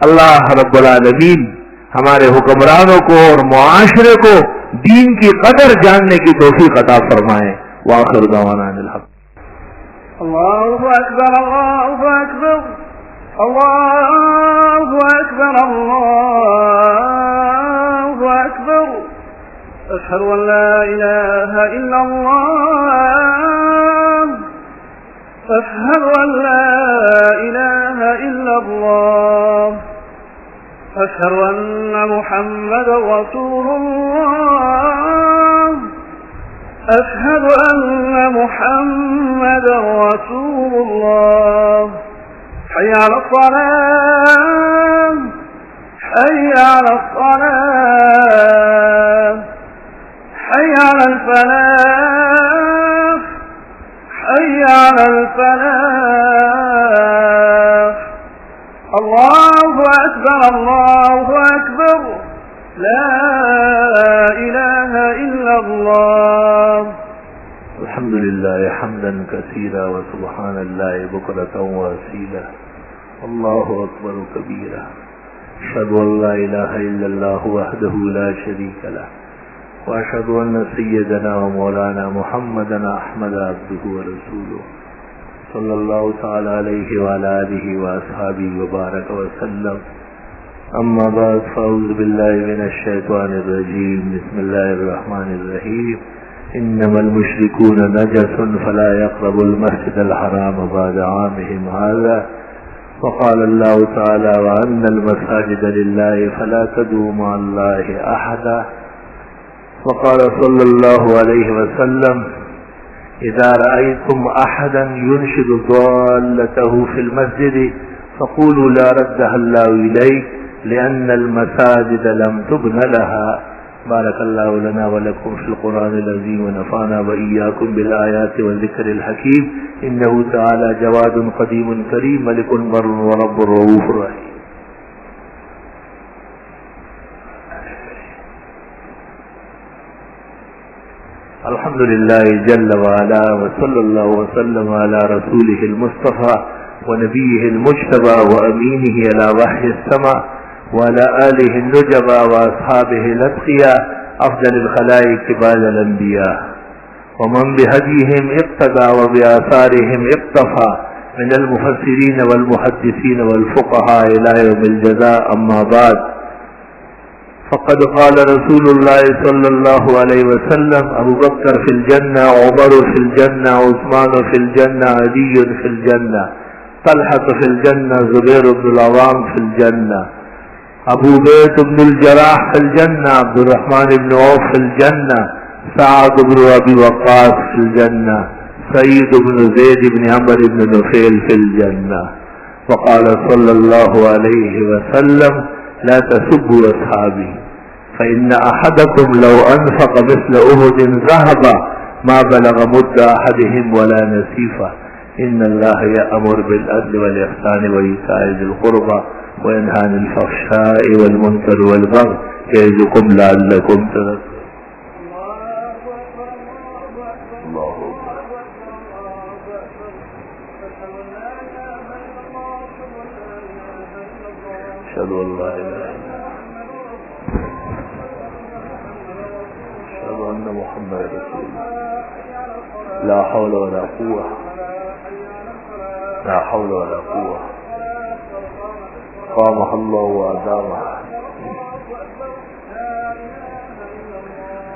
Speaker 1: اللہ رب العالمین ہمارے حکمرانوں کو اور معاشرے کو دین کی قدر جاننے کی توفیق عطا فرمائے۔ وآخر دعوانا ان الحمد۔
Speaker 2: اللہ اکبر، اللہ اکبر، اللہ اکبر، اللہ اکبر، اشہد ان لا الہ الا اللہ، اشہد ان لا الہ الا اللہ، اشہد ان محمد رسول اللہ، اشہد ان محمد رسول اللہ، حی علی الصلاة، حی علی الصلاة، حی علی الفلاح، حی علی الفلاح، اللہ اکبر، اللہ اکبر، لا الہ الا اللہ۔
Speaker 1: الحمد لله حمدا كثيرا وسبحان الله بكرة وأصيلا، الله أكبر كبيرا، أشهد أن لا إله إلا الله وحده لا شريك له، وأشهد أن سيدنا ومولانا محمدا أحمد عبده ورسوله، صلى الله تعالى عليه وعلى آله وأصحابه وبارك وسلم، أما بعد، فأعوذ بالله من الشيطان الرجيم، بسم الله الرحمن الرحيم، إنما المشركون نجس فلا يقربوا المسجد الحرام بعد عامهم هذا، وقال الله تعالى وأن المساجد لله فلا تدعوا مع الله أحدا، وقال صلى الله عليه وسلم إذا رأيتم أحدا ينشد ضالته في المسجد فقولوا لا ردها الله إليك لأن المساجد لم تبن لها۔ بارك الله لنا ولكم في القرآن العظيم ونفعنا وإياكم بالآيات والذكر الحكيم، إنه تعالى جواد قديم كريم، ملك بر ورب رؤوف رحيم۔ الحمد لله جل وعلا، وصلى الله وسلم على رسوله المصطفى ونبيه المجتبى وأمينه على وحي السماء، وعلى آله النجبى وأصحابه الأتقياء، أفضل الخلائق بعد الأنبياء، ومن بهديهم اقتدى وبآثارهم اقتفى من المفسرين والمحدثين والفقهاء إلى يوم الجزاء، أما بعد، فقد قال رسول الله صلى الله عليه وسلم أبو بكر في الجنة، عمر في الجنة، عثمان في الجنة، علي في الجنة، طلحة في الجنة، زبير بن العوام في الجنة، ابو بیت بن الجراح في الجنة، عبد الرحمن بن عوف في الجنة، سعد بن ابي وقاص في الجنة، سعيد بن زيد بن عمرو بن نفيل في الجنة، وقال صلى الله عليه وسلم لا تسبوا أصحابي فإن أحدكم لو أنفق مثل أحد ذهبا ما بلغ مد أحدهم ولا نصيفا، إن الله يأمر بالعدل والإحسان وإيتاء ذي القربى وينهى عن الفحشاء والمنكر والبغي يعظكم لعلكم تذكرون۔ أشهد أن لا إله إلا الله، أشهد أن محمد رسول الله، لا حول ولا قوة، لا حول ولا قوة، قامح اللہ وعدامہ۔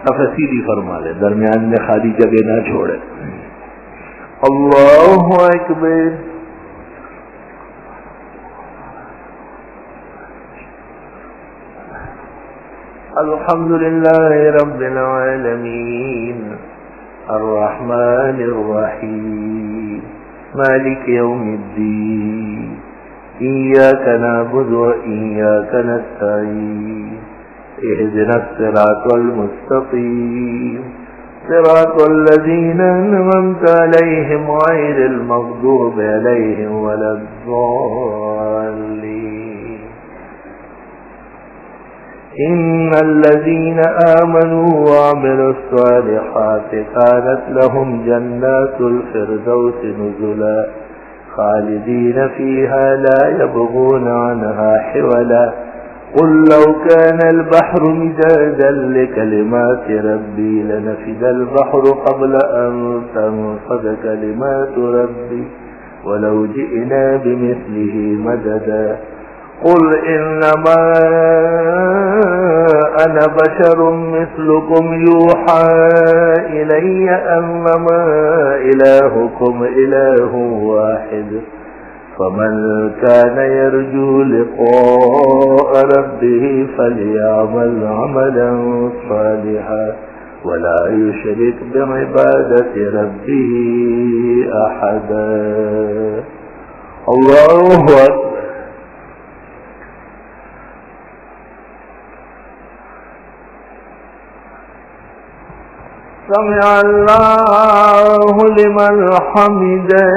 Speaker 1: تفصیلی فرما لے، درمیان میں خالی جگہ نہ چھوڑے۔ اللہ اکبر۔ الحمد لله رب العالمين الرحمن الرحيم مالك يوم الدين إياك نعبد وإياك نستعين اهدنا الصراط المستقيم صراط الذين أنعمت عليهم غير المغضوب عليهم ولا الضالين. إن الذين آمنوا وعملوا الصالحات كانت لهم جنات الفردوس نزلا خالدين فيها لا يبغون عنها حولا. قل لو كان البحر مدادا لكلمات ربي لنفد البحر قبل أن تنفد كلمات ربي ولو جئنا بمثله مددا. قل إنما أنا بشر مثلكم يوحى إلي أنما إلهكم إله واحد فمن كان يرجو لقاء ربه فليعمل عملا صالحا ولا يشرك بعبادة ربه أحدا. الله أكبر. سمع الله لمن حمده.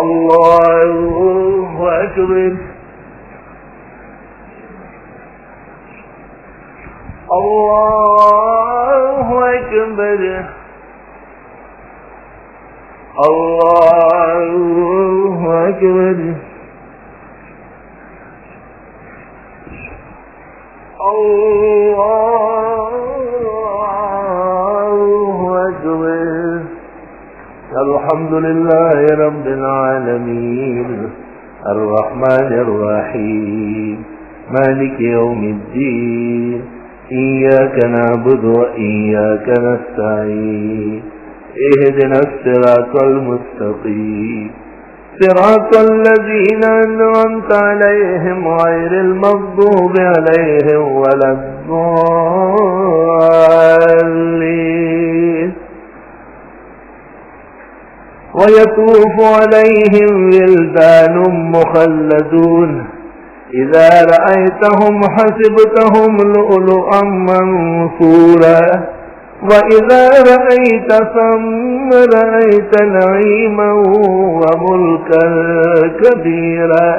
Speaker 1: الله أكبر. الله أكبر. الله أكبر. الحمد لله رب العالمين الرحمن الرحيم مالك يوم الدين إياك نعبد وإياك نستعين اهدنا الصراط المستقيم صراط الذين أنعمت عليهم غير المغضوب عليهم ولا الضالين. ويطوف عليهم ولدان مخلدون إذا رأيتهم حسبتهم لؤلؤا منثورا وإذا رأيت ثم رأيت نعيما وملكا كبيرا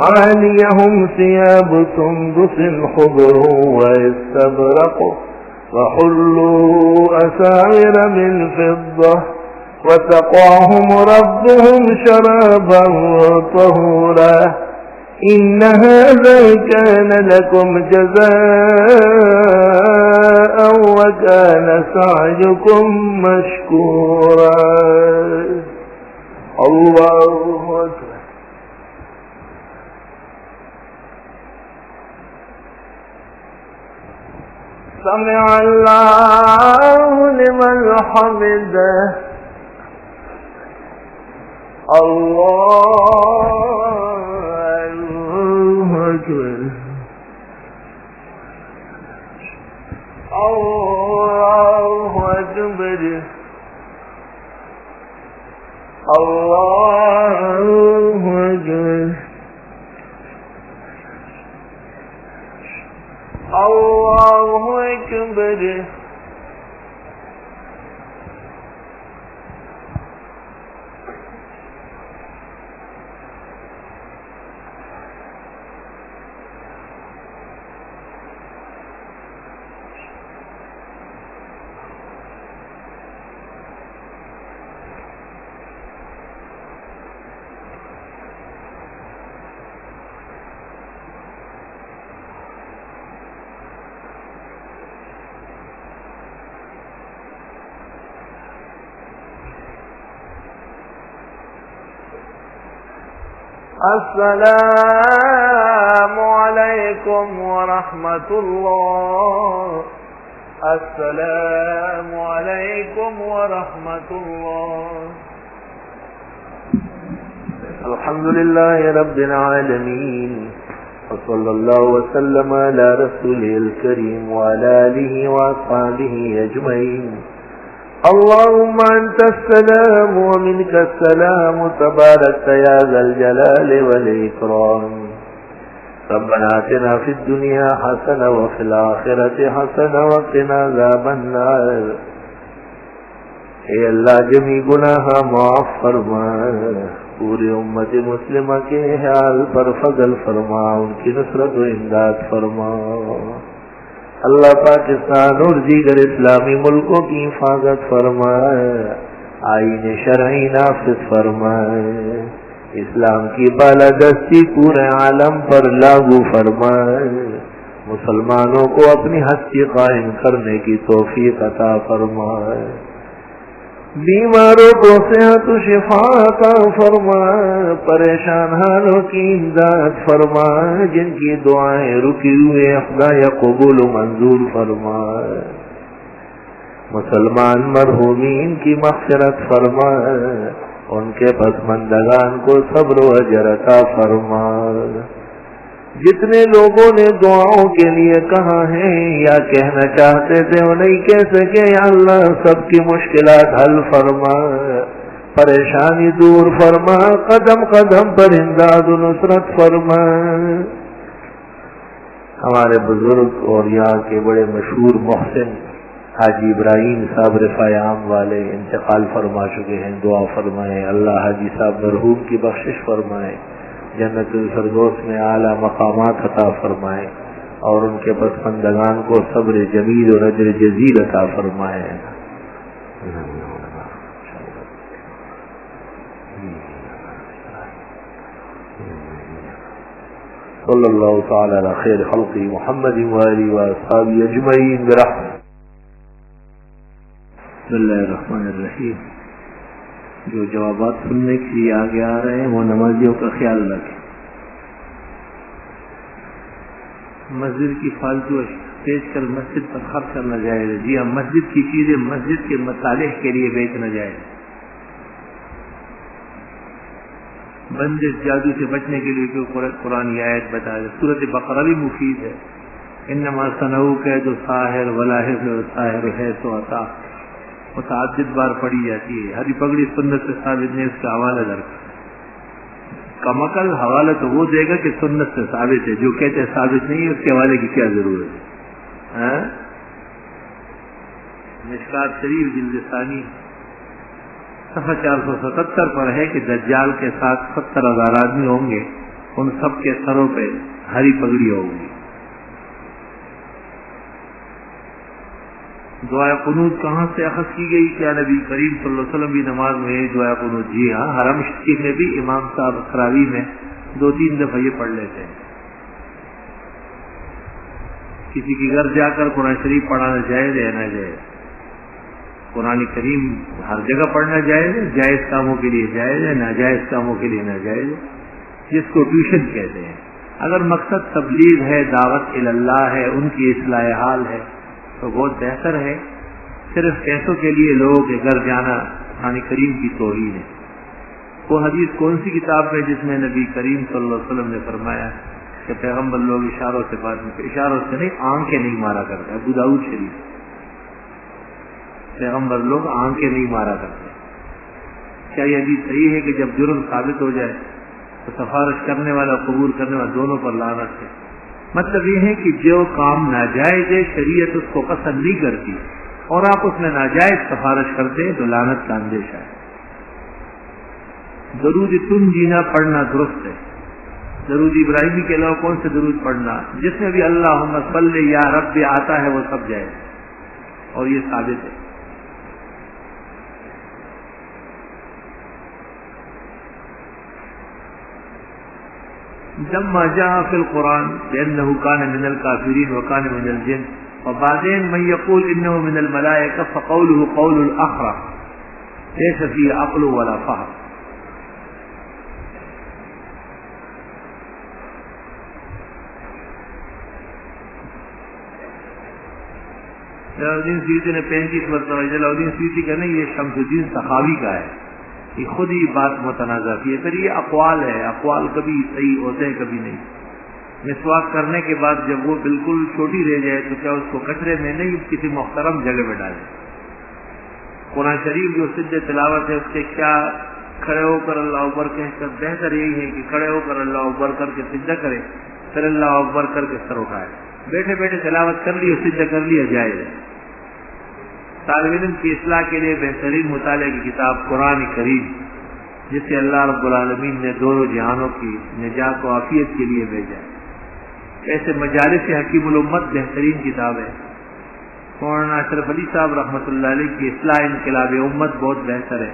Speaker 1: عاليهم ثياب سندس خضر واستبرق وحلوا أساور من فضة وسقاهم ربهم شرابا طهورا إن هذا كان لكم جزاء وكان سعيكم مشكورا. الله أكبر. سمع الله لمن حمده. الله أكبر. الله أكبر. الله أكبر. الله أكبر. السلام عليكم ورحمة الله. السلام عليكم ورحمة الله. الحمد لله رب العالمين وصلى الله وسلم على رسوله الكريم وعلى آله وأصحابه أجمعين. اللهم أنت السلام ومنك السلام تبارك يا ذا الجلال والإكرام. ربنا آتنا فی الدنیا حسنہ وفی الآخرۃ حسنہ وقنا عذاب النار۔ اے اللہ جمی گناہ معاف فرما، پوری امت مسلمہ کے حال پر فضل فرما، ان کی نصرت و امداد فرما۔ اللہ پاکستان اور دیگر اسلامی ملکوں کی حفاظت فرمائے، آئین شرعی نافذ فرمائے، اسلام کی بالادستی پورے عالم پر لاگو فرمائے، مسلمانوں کو اپنی ہستی قائم کرنے کی توفیق عطا فرمائے، بیماروں کو صحت و شفا عطا فرمائے، پریشان حالوں کی امداد فرمائے، جن کی دعائیں رکی ہوئے خدایا قبول و منظور فرمائے، مسلمان مرحومین کی مغفرت فرمائے، ان کے پسماندگان کو صبر و اجر عطا فرمائے، جتنے لوگوں نے دعاؤں کے لیے کہا ہے یا کہنا چاہتے تھے وہ نہیں کہہ سکے، یا اللہ سب کی مشکلات حل فرما، پریشانی دور فرما، قدم قدم پر امداد و نصرت فرما۔ ہمارے بزرگ اور یہاں کے بڑے مشہور محسن حاجی ابراہیم صاحب رفاع عام والے انتقال فرما چکے ہیں، دعا فرمائیں اللہ حاجی صاحب مرحوم کی بخشش فرمائیں، جنت الفردوس میں اعلیٰ مقامات عطا فرمائے، اور ان کے پسماندگان کو صبر جمیل اور اجر جزیل عطا فرمائے۔ صلی اللہ تعالی علی خیر خلق محمد وآلہ وصحبہ اجمعین برحمتہ۔ بسم اللہ الرحمن الرحیم۔ جو جوابات سننے کے لیے آگے آ رہے ہیں وہ نمازیوں کا خیال رکھیں۔ مسجد کی فالتو بیچ کر مسجد پر خرچ کرنا جائز ہے۔ جی ہاں، مسجد کی چیزیں مسجد کے مصالح کے لیے بیچنا جائز۔ بندش جادو سے بچنے کے لیے کوئی قرآن آیت بتا دے، سورۃ بقرہ بھی مفید ہے۔ انما صنعوا کید الساحر ولا حفظ الساحر حیث اتى، متعدد بار پڑھی جاتی ہے۔ ہری پگڑی سنت سے ثابت نہیں، اس کا حوالہ درکار۔ کمکل حوالہ تو وہ دے گا کہ سنت سے ثابت ہے، جو کہتے ہیں ثابت نہیں ہے اس کے حوالے کی کیا ضرورت ہے؟ مشکات شریف جلد ثانی صفحہ 477 پر ہے کہ دجال کے ساتھ 70,000 آدمی ہوں گے، ان سب کے سروں پہ ہری پگڑی ہوگی۔ دعا قنوت کہاں سے اخذ کی گئی؟ کیا نبی کریم صلی اللہ علیہ وسلم بھی نماز میں دعا قنوت؟ جی ہاں، حرم شریف میں بھی امام صاحب تراویح میں 2-3 دفعہ یہ پڑھ لیتے ہیں۔ کسی کے گھر جا کر قرآن شریف پڑھانا جائز ہے نہ جائز؟ قرآن کریم ہر جگہ پڑھنا جائز ہے، جائز کاموں کے لیے جائز ہے، ناجائز کاموں کے لیے ناجائز ہے، جس کو ٹیوشن کہتے ہیں۔ اگر مقصد تبلیغ ہے، دعوت اللہ ہے، ان کی اصلاح حال ہے تو بہت بہتر ہے۔ صرف پیسوں کے لیے لوگوں کے گھر جانا قرآن کریم کی توہین ہے۔ وہ حدیث کون سی کتاب میں جس میں نبی کریم صلی اللہ علیہ وسلم نے فرمایا کہ پیغمبر لوگ اشاروں سے بات نہیں، اشاروں سے نہیں، آنکھیں نہیں مارا کرتے؟ ابو داؤد شریف، پیغمبر لوگ آنکھیں نہیں مارا کرتے۔ کیا یہ حدیث صحیح ہے کہ جب جرم ثابت ہو جائے تو سفارش کرنے والا قبول کرنے والا دونوں پر لعنت ہے؟ مطلب یہ ہے کہ جو کام ناجائز ہے شریعت اس کو پسند نہیں کرتی اور آپ اس میں ناجائز سفارش کرتے ہیں تو لعنت کا اندیشہ ہے۔ درود تم جینا پڑھنا درست ہے۔ درود ابراہیمی کے علاوہ کون سے درود پڑھنا؟ جس میں بھی اللہم صلی یا رب آتا ہے وہ سب جائز اور یہ ثابت ہے۔ لما جاء في القرآن بأنه كان من الكافرين وكان من الجن، وبعدين من يقول إنه من الملائكة فقوله قول الأخرى ليس فيه عقل ولا فهم۔ جلال الدین سیوطی نے 35 مرتبہ، جلال الدین سیوطی کا نہیں، یہ شمس الدین سخاوی کا ہے، یہ خود ہی بات متنازع کی ہے۔ پھر یہ اقوال ہے، اقوال کبھی صحیح ہوتے ہیں کبھی نہیں۔ مسواک کرنے کے بعد جب وہ بالکل چھوٹی رہ جائے تو کیا اس کو کچرے میں نہیں کسی محترم جگہ میں ڈالیں؟ قرآن شریف جو سجدہ تلاوت ہے اس کے کیا کھڑے ہو کر اللہ اکبر کہہ کر؟ بہتر یہی ہے کہ کھڑے ہو کر اللہ اکبر کر کے سجدہ کرے پھر اللہ اکبر کر کے سر اٹھائے، بیٹھے بیٹھے تلاوت کر لی، سجدہ کر لیا، جائز ہے۔ طالب علم کی اصلاح کے لیے بہترین مطالعے کی کتاب قرآن کریم، جسے اللہ رب العالمین نے دونوں جہانوں کی نجات و عافیت کے لیے بھیجا ہے۔ ایسے مجالس حکیم الامت بہترین کتاب ہے۔ مولانا اشرف علی صاحب رحمۃ اللہ علیہ کی اصلاح انقلاب امت بہت بہتر ہے۔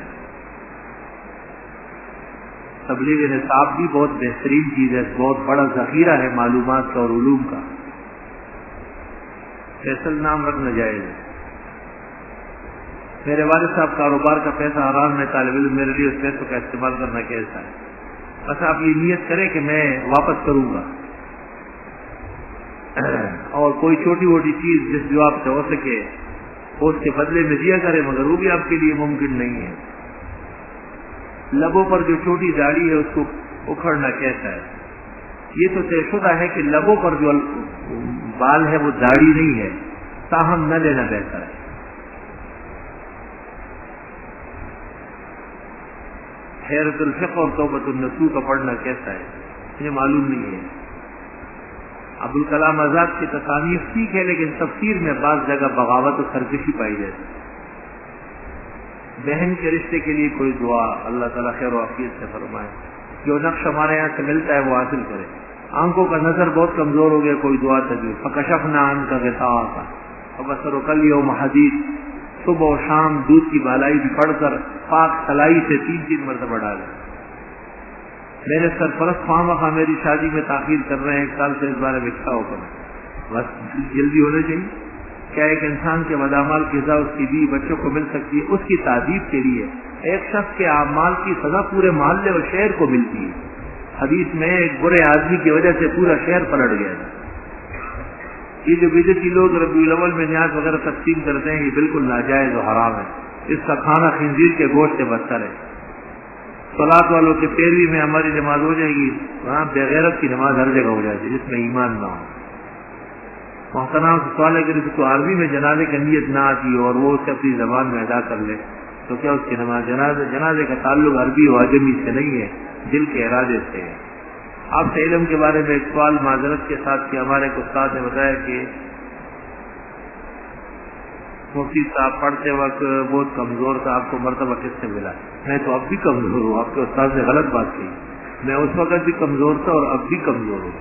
Speaker 1: تبلیغ نصاب بھی بہت بہترین چیز ہے، بہت بڑا ذخیرہ ہے معلومات کا اور علوم کا۔ فیصل نام رکھنا جائز ہے۔ میرے والد صاحب کاروبار کا پیسہ حرام ہے، طالب علم میرے لیے اس پیسوں کا استعمال کرنا کیسا ہے؟ بس آپ یہ نیت کریں کہ میں واپس کروں گا، اور کوئی چھوٹی موٹی چیز جس جو آپ سے ہو سکے اس کے بدلے میں دیا کرے، مگر وہ بھی آپ کے لیے ممکن نہیں ہے۔ لبوں پر جو چھوٹی داڑھی ہے اس کو اکھڑنا کیسا ہے؟ یہ تو طے شدہ ہے کہ لبوں پر جو بال ہے وہ داڑھی نہیں ہے، تاہم نہ لینا بہتر ہے۔ حیرت الفقہ اور توبۃ النصوح کا پڑھنا کیسا ہے؟ یہ معلوم نہیں ہے۔ ابوالکلام آزاد کی تصانیف ٹھیک ہے، لیکن تفسیر میں بعض جگہ بغاوت و سرکشی پائی جاتی۔ بہن کے رشتے کے لیے کوئی دعا، اللہ تعالیٰ خیر و عافیت سے فرمائے۔ جو نقش ہمارے یہاں سے ملتا ہے وہ حاصل کرے۔ آنکھوں کا نظر بہت کمزور ہو گیا، کوئی دعا تجویز۔ فکشفنا عنک غطاءک فبصرک الیوم حدید، صبح و شام دودھ کی بالائی پڑھ کر پاک سلائی سے 3 مرتبہ ڈالے۔ میرے سرپرست خواہ میری شادی میں تاخیر کر رہے ہیں، 1 سال سے اس بارے میں کیا حکم ہے؟ بس جلدی ہونا چاہیے۔ کیا ایک انسان کے بدعمال کی سزا اس کی بیوی بچوں کو مل سکتی ہے؟ اس کی تعذیب کے لیے ایک شخص کے اعمال کی سزا پورے محلے اور شہر کو ملتی ہے۔ حدیث میں ایک برے آدمی کی وجہ سے پورا شہر پلٹ گیا تھا۔ یہ جو بدعتی لوگ ربیع الاول میں نیاز وغیرہ تقسیم کرتے ہیں، یہ بالکل ناجائز و حرام ہے۔ اس کا کھانا خنزیر کے گوشت سے بدتر ہے۔ صلاۃ والوں کے پیروی میں ہماری نماز ہو جائے گی، وہاں بغیرت کی نماز ہر جگہ ہو جائے گی جس میں ایمان نہ ہو۔ محترم سے سوال ہے کہ اس کو عربی میں جنازے کی نیت نہ آتی اور وہ اسے اپنی زبان میں ادا کر لے تو کیا اس کی نماز؟ جنازے کا تعلق عربی و عجمی سے نہیں ہے، دل کے ارادے سے ہے۔ آپ سے علم کے بارے میں ایک سوال معذرت کے ساتھ کہ ہمارے ایک استاد نے بتایا کہ مفتی صاحب پڑھتے وقت بہت کمزور تھا، آپ کو مرتبہ کس سے ملا؟ میں تو اب بھی کمزور ہوں، آپ کے استاد نے غلط بات کی۔ میں اس وقت بھی کمزور تھا اور اب بھی کمزور ہوں،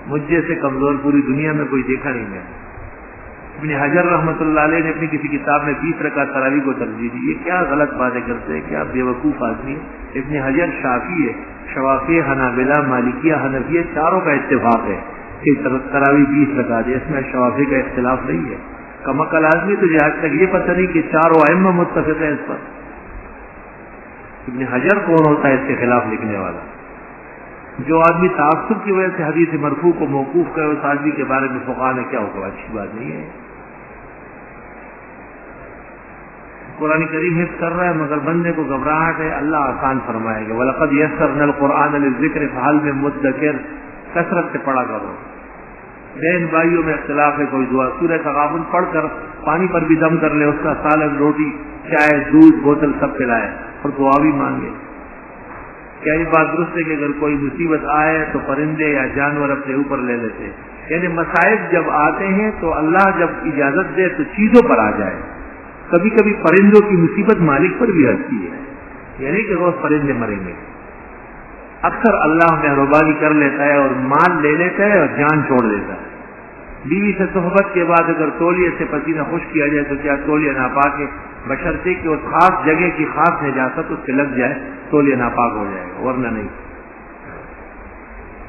Speaker 1: مجھ جیسے کمزور پوری دنیا میں کوئی دیکھا نہیں ہے۔ ابن حجر رحمۃ اللہ علیہ نے اپنی کسی کتاب میں 20 رکعت تراویح کو ترجیح دی۔ یہ کیا غلط باتیں کرتے ہیں، کیا بے وقوف آدمی ہے۔ ابن حجر شافعی ہے، شوافی، حنابلہ، مالکیہ، حنفیہ چاروں کا اتفاق ہے کہ تراویح 20 رکعت ہے، اس میں شوافی کا اختلاف نہیں ہے۔ کمعقل آدمی تو آج تک یہ پتہ نہیں کہ چاروں ائمہ متفق ہیں اس پر۔ ابن حجر کون ہوتا ہے اس کے خلاف لکھنے والا؟ جو آدمی تعصب کی وجہ سے حدیث مرفوع کو موقوف کرے اس آدمی کے بارے میں فقہا نے کیا ہوگا؟ اچھی بات نہیں ہے۔ قرآن کریم حفظ کر رہا ہے مگر بندے کو گھبراہٹ ہے، اللہ آسان فرمائے گا۔ وَلَقَدْ يَسَّرْنَا الْقُرْآنَ لِلذِّكْرِ فَهَلْ مِن مُدَّكِرٍ، کثرت سے پڑھا کرو۔ بہن بھائیوں میں اختلاف ہے، کوئی دعا سورہ تغابن پڑھ کر پانی پر بھی دم کر لے، اس کا سالن، روٹی، چائے، دودھ، بوتل سب پلائے اور دعا بھی مانگے۔ کیا یہ بات درست ہے کہ اگر کوئی مصیبت آئے تو پرندے یا جانور اپنے اوپر لے لیتے؟ یعنی مصائب جب آتے ہیں تو اللہ جب اجازت دے تو چیزوں پر آ جائے۔ کبھی کبھی پرندوں کی مصیبت مالک پر بھی ہنستی ہے، یعنی کہ روز پرندے مریں گے۔ اکثر اللہ مہربانی کر لیتا ہے اور مال لے لیتا ہے اور جان چھوڑ دیتا ہے۔ بیوی سے صحبت کے بعد اگر تولیے سے پسینہ خشک کیا جائے تو کیا تولیہ ناپاک ہے؟ بشرطے کہ اس خاص جگہ کی خاص نجاست اس سے لگ جائے تولیہ ناپاک ہو جائے گا، ورنہ نہیں۔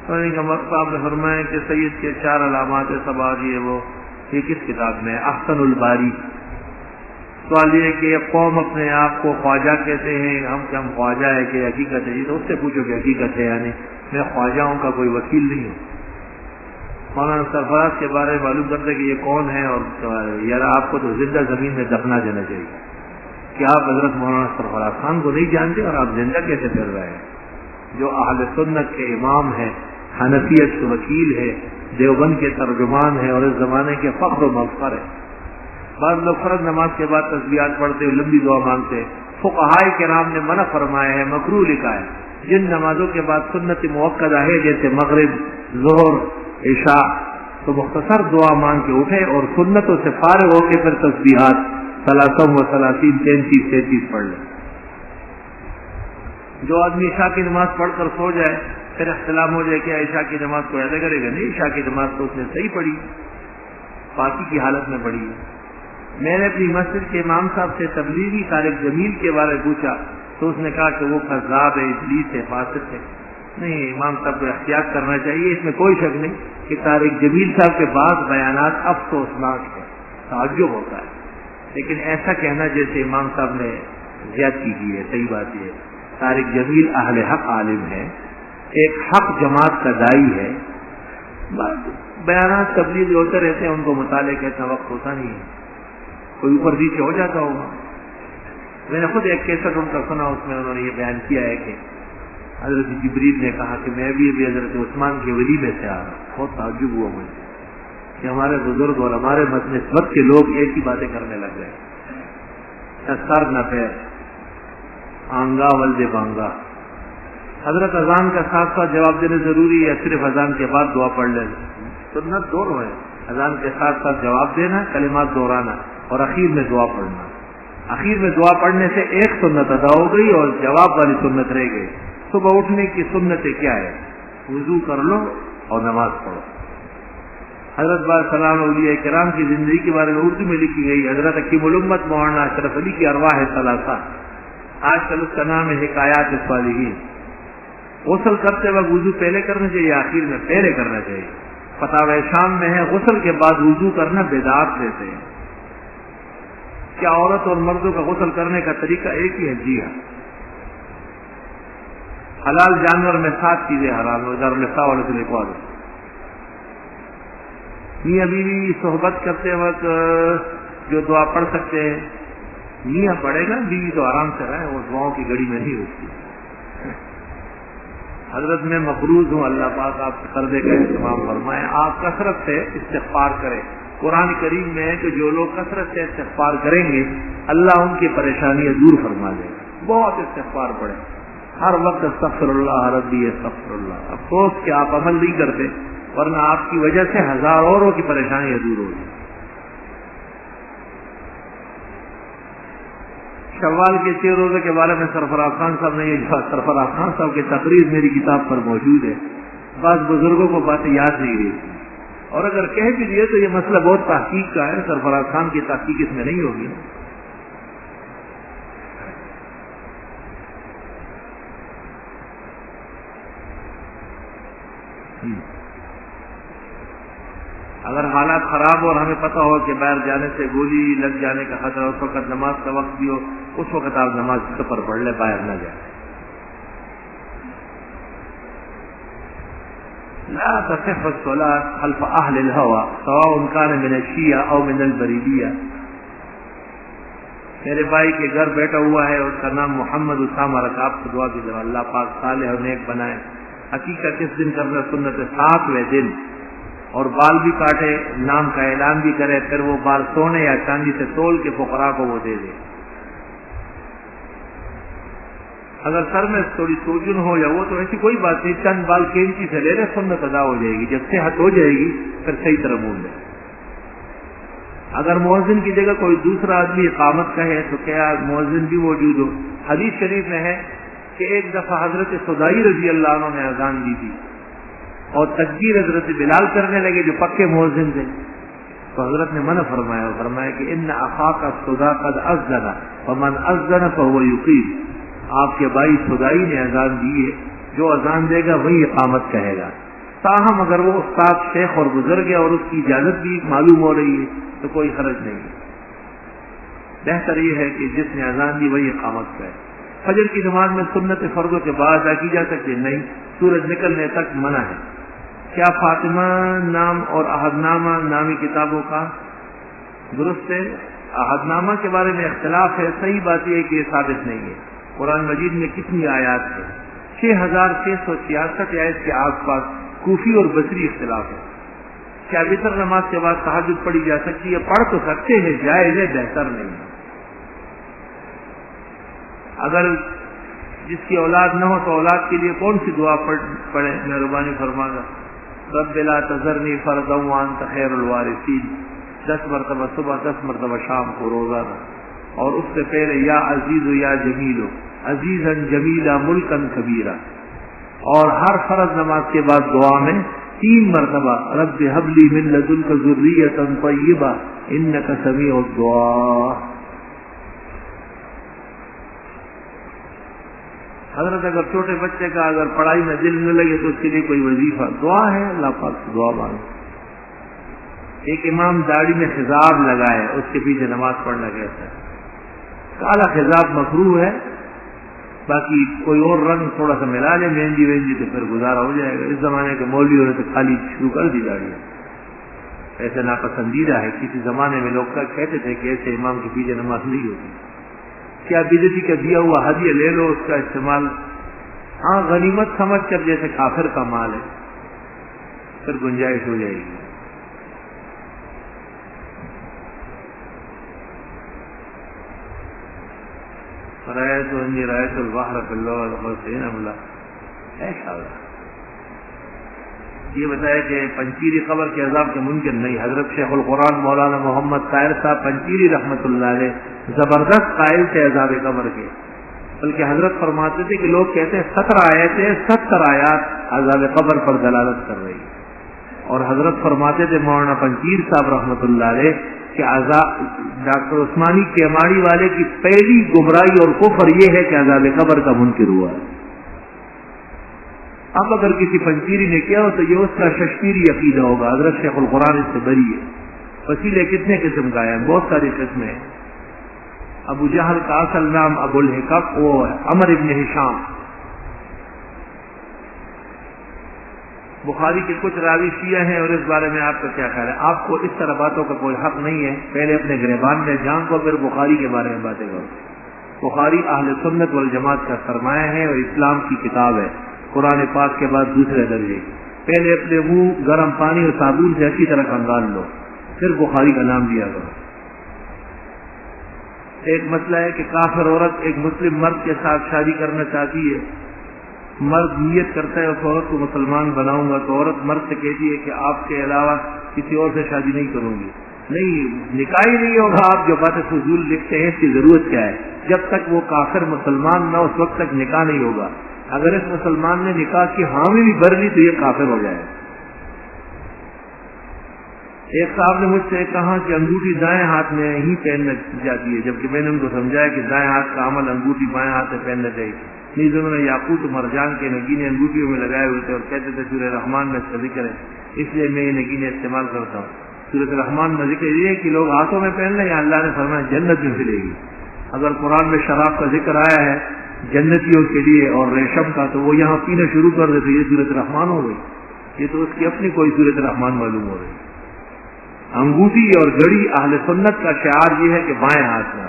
Speaker 1: صاحب نے فرمایا کہ سید کے 4 علامات سباج وہ یہ کس کتاب میں؟ احسن الباری۔ سوال یہ ہے کہ قوم اپنے آپ کو خواجہ کہتے ہیں، ہم خواجہ ہے کہ حقیقت ہے؟ تو اس سے پوچھو کہ حقیقت ہے، یعنی میں خواجاؤں کا کوئی وکیل نہیں ہوں۔ مولانا سرفراز کے بارے میں معلوم کرتے کہ یہ کون ہے، اور یار آپ کو تو زندہ زمین میں دفنا دینا چاہیے کہ آپ حضرت مولانا سرفراز خان کو نہیں جانتے اور آپ زندہ کیسے کر رہے ہیں؟ جو اہل سنت کے امام ہے، حنفیت کے وکیل ہے، دیوبند کے ترجمان ہے اور اس زمانے کے فخر و مفخر ہے۔ بعض لوگ فرض نماز کے بعد تسبیحات پڑھتے ہوئے لمبی دعا مانگتے، فقہائے کرام نے منع فرمایا ہے، مکروہ لکھا ہے۔ جن نمازوں کے بعد سنت موقدہ ہے جیسے مغرب، ظہر، عشاء تو مختصر دعا مانگ کے اٹھے اور سنتوں سے فارغ ہو کے پھر تسبیحات 33 و 33 33 پڑھ لیں. جو آدمی عشاء کی نماز پڑھ کر سو جائے پھر اختلاف ہو جائے کہ عشاء کی نماز کو ادا کرے گا. نہیں، عشاء کی نماز تو اس نے صحیح پڑھی، پاکی کی حالت میں پڑھی ہے. میں نے اپنی مسجد کے امام صاحب سے تبلیغی طارق جمیل کے بارے میں پوچھا تو اس نے کہا کہ وہ کذاب ہے، ابلیس ہے، فاسق ہے. نہیں، امام صاحب کو احتیاط کرنا چاہیے. اس میں کوئی شک نہیں کہ طارق جمیل صاحب کے بعض بیانات افسوسناک ہیں، تعجب ہوتا ہے، لیکن ایسا کہنا جیسے امام صاحب نے زیادتی کی ہے. صحیح بات یہ ہے، طارق جمیل اہل حق عالم ہے، ایک حق جماعت کا داعی ہے. بیانات تبلیغ ہوتے رہتے ہیں، ان کو مطالعے کا اتنا وقت ہوتا نہیں ہے، کوئی اوپر نیچے ہو جاتا ہوگا. میں نے خود ایک کیسٹ ان کا سنا، اس میں انہوں نے یہ بیان کیا ہے کہ حضرت جبریل نے کہا کہ میں بھی ابھی حضرت عثمان کے ولی میں سے آ رہا ہوں. بہت تعجب ہوا مجھے کہ ہمارے بزرگ اور ہمارے نسبت کے لوگ ایک ہی باتیں کرنے لگ گئے. نہ سر نہ پیر، آنگا ولدے بانگا. حضرت اذان کا ساتھ ساتھ جواب دینا ضروری ہے، صرف اذان کے بعد دعا پڑھ لینا. سنت دونوں ہے، اذان کے ساتھ ساتھ جواب دینا، کلمات دہرانا اور اخیر میں دعا پڑھنا. اخیر میں دعا پڑھنے سے ایک سنت ادا ہو گئی اور جواب والی سنت رہ گئی. صبح اٹھنے کی سنتیں کیا ہے؟ وضو کر لو اور نماز پڑھو. حضرت بار سلام اولیاء کرام کی زندگی کے بارے میں اردو میں لکھی گئی. حضرت حکیم الامت مولانا اشرف علی کی ارواح ثلاثہ، آج کل اس کا نام ہے حکایات الصالحین. غسل کرتے وقت وضو پہلے کرنا چاہیے، آخر میں پہلے کرنا چاہیے. فتاوی شام میں ہے غسل کے بعد وضو کرنا بدعت دیتے ہیں. کیا عورت اور مردوں کا غسل کرنے کا طریقہ ایک ہی ہے؟ جی ہاں. حلال جانور میں 7 چیزیں حرام ہو. دارالفتا والے سے لکھوا دو. میاں بیوی صحبت کرتے وقت جو دعا پڑھ سکتے ہیں میاں پڑھے گا، بیوی تو آرام سے رہے، وہ دعاؤں کی گڑی میں نہیں ہوتی. حضرت میں مقروض ہوں، اللہ پاک آپ قرضے کا اہتمام فرمائیں. آپ کثرت سے استغفار کریں. قرآن کریم میں ہے کہ جو لوگ کثرت سے استغفار کریں گے اللہ ان کی پریشانیاں دور فرما دے گا. بہت استغفار پڑھیں، ہر وقت استغفر اللہ ربی استغفر اللہ. افسوس کہ آپ عمل نہیں کرتے، ورنہ آپ کی وجہ سے ہزار اوروں کی پریشانیاں دور ہوگی. شوال کے 6 روزے کے بارے میں سرفراز خان صاحب نے یہ کہا. سرفراز خان صاحب کی تقریر میری کتاب پر موجود ہے. بعض بزرگوں کو باتیں یاد نہیں رہتی، اور اگر کہہ بھی دیے تو یہ مسئلہ بہت تحقیق کا ہے. سرفراز خان کی تحقیق اس میں نہیں ہوگی. اگر حالات خراب ہو اور ہمیں پتہ ہو کہ باہر جانے سے گولی لگ جانے کا خطرہ، اس وقت نماز کا وقت بھی ہو، اس وقت آپ نماز پر پڑھ لیں، باہر نہ جائیں. لا تصح الصلاة خلف اهل الهوى سواء كان من الشيعة او من البریلیہ. میرے بھائی کے گھر بیٹھا ہوا ہے، اس کا نام محمد اسامہ رکھ. آپ کو دعا کی ذرا اللہ پاک صالح اور نیک بنائے. حقیقت کس دن کرنا سنت ہے 7ویں دن، اور بال بھی کاٹے، نام کا اعلان بھی کرے، پھر وہ بال سونے یا چاندی سے تول کے فقراء کو وہ دے دے. اگر سر میں تھوڑی سوجن ہو یا وہ تو ایسی کوئی بات نہیں، چند بال کینچی سے لے لے، سنت ادا ہو جائے گی. جب صحت ہو جائے گی پھر صحیح طرح بول لے. اگر مؤذن کی جگہ کوئی دوسرا آدمی اقامت کہے تو کیا مؤذن بھی موجود ہو؟ حدیث شریف میں ہے کہ ایک دفعہ حضرت صدائی رضی اللہ عنہ نے اذان دی تھی اور تکبیر حضرت بلال کرنے لگے جو پکے مؤذن تھے، تو حضرت نے منع فرمایا اور فرمایا کہ ان اخاک الصدا قد اذن فمن اذن فهو یقیم. آپ کے بھائی صدائی نے اذان دی ہے، جو اذان دے گا وہی اقامت کہے گا. تاہم اگر وہ استاد شیخ اور گزر گیا اور اس کی اجازت بھی معلوم ہو رہی ہے تو کوئی حرج نہیں. بہتر یہ ہے کہ جس نے اذان دی وہی اقامت کرے. فجر کی نماز میں سنت فرضوں کے بعد ادا کی جا سکتی نہیں، سورج نکلنے تک منع ہے. کیا فاطمہ نام اور عہد نامہ نامی کتابوں کا درست ہے؟ عہد نامہ کے بارے میں اختلاف ہے. صحیح بات یہ ہے کہ یہ ثابت نہیں ہے. قرآن مجید میں کتنی آیات ہیں؟ 6666 آیت کے آس پاس کوفی اور بصری اختلاف ہے. کیا وتر نماز کے بعد تہجد پڑھی جا سکتی ہے؟ پڑھ تو سکتے ہیں، جائز ہے، بہتر نہیں ہے. اگر جس کی اولاد نہ ہو تو اولاد کے لیے کون سی دعا پڑھیں؟ مہربانی فرما گا. رب لا تذرنی فردا وانت خیر الوارثین 10 مرتبہ صبح 10 مرتبہ شام کو روزانہ. اور اس سے پہلے یا عزیز یا جمیل عزیزا جمیلا ملکا کبیرا. اور ہر فرض نماز کے بعد دعا میں 3 مرتبہ رب هب لی من لدنک ذریۃ طیبہ انک سمیع الدعاء. حضرت اگر چھوٹے بچے کا اگر پڑھائی میں دل نہ لگے تو اس کے لیے کوئی وظیفہ دعا ہے اللہ پاک سے دعا مانگو. ایک امام داڑھی میں خضاب لگائے اس کے پیچھے نماز پڑھنا کہتا ہے. کالا خضاب مکروہ ہے, باقی کوئی اور رنگ تھوڑا سا ملا لے مہندی وہندی تو پھر گزارا ہو جائے گا. اس زمانے کے مولویوں نے تو خالی شروع کر دی داڑھی, ایسے ناپسندیدہ ہے. کسی زمانے میں لوگ کہتے تھے کہ ایسے امام کے پیچھے نماز نہیں ہوتی. کیا بدعتی کا دیا ہوا ہدیہ لے لو, اس کا استعمال ہاں غنیمت سمجھ کر, جیسے کافر کا مال ہے, پھر گنجائش ہو جائے گی. رأيت البحر في اللغة الحسين املا ایسا. یہ بتایا کہ پنچیری قبر کے عذاب کے منکر نہیں. حضرت شیخ القرآن مولانا محمد طاہر صاحب پنچیری رحمۃ اللہ علیہ زبردست قائل تھے عذاب قبر کے. بلکہ حضرت فرماتے تھے کہ لوگ کہتے ہیں 17 آیتیں 70 آیات عذاب قبر پر دلالت کر رہی. اور حضرت فرماتے تھے مولانا پنچیر صاحب رحمۃ اللہ علیہ کہ ڈاکٹر عثمانی کیماڑی والے کی پہلی گمراہی اور کفر یہ ہے کہ عذاب قبر کا منکر ہوا ہے. اب اگر کسی پنچیری نے کیا ہو تو یہ اس کا ششمیری عقیدہ ہوگا. حضرت شیخ القرآن اس سے بری ہے. وسیلے کتنے قسم کا ہے, بہت ساری قسمیں ہیں. ابو جہل کا اصل نام ابو الحکم وہ ہے عمر ابن ہشام. بخاری کے کچھ راوی شیعہ ہیں اور اس بارے میں آپ کا کیا خیال ہے؟ آپ کو اس طرح باتوں کا کوئی حق نہیں ہے. پہلے اپنے گریبان میں جان کو پھر بخاری کے بارے میں باتیں کرو. بخاری اہل سنت والجماعت کا سرمایہ ہے اور اسلام کی کتاب ہے, قرآن پاک کے بعد دوسرے درجے کی. پہلے اپنے منہ گرم پانی اور صابن سے اچھی طرح کنگال لو, پھر بخاری کا نام لیا کرو. ایک مسئلہ ہے کہ کافر عورت ایک مسلم مرد کے ساتھ شادی کرنا چاہتی ہے. مرد نیت کرتا ہے اس عورت کو مسلمان بناؤں گا, تو عورت مرد سے کہتی ہے کہ آپ کے علاوہ کسی اور سے شادی نہیں کروں گی. نہیں, نکاح ہی نہیں ہوگا. آپ جو باتیں فضول لکھتے ہیں اس کی ضرورت کیا ہے؟ جب تک وہ کافر مسلمان نہ اس وقت تک نکاح نہیں ہوگا. اگر اس مسلمان نے نکاح کی حامی بھی بھر لی تو یہ کافر ہو جائے. ایک صاحب نے مجھ سے کہا کہ انگوٹھی دائیں ہاتھ میں ہی پہننا جاتی ہے, جبکہ میں نے ان کو سمجھایا کہ دائیں ہاتھ کا عمل انگوٹھی بائیں ہاتھ میں پہننا چاہیے. نیز انہوں نے یاقوت مرجان کے نگینے انگوٹھیوں میں لگائے ہوئے تھے اور کہتے تھے سورہ رحمان میں اس کا ذکر ہے, اس لیے میں یہ نگینے استعمال کرتا ہوں. سورہ رحمان میں ذکر یہ ہے کہ لوگ ہاتھوں میں پہن لیں, یا اللہ نے فرمایا جنت میں ملے گی. اگر قرآن میں شراب کا ذکر آیا ہے جنتیوں کے لیے اور ریشم کا, تو وہ یہاں پینا شروع کر دیتے, یہ سورۃ رحمان ہو گئی. یہ تو اس کی اپنی کوئی سورۃ رحمان معلوم ہو رہی. انگوٹھی اور گھڑی اہل سنت کا شعار یہ ہے کہ بائیں ہاتھ میں.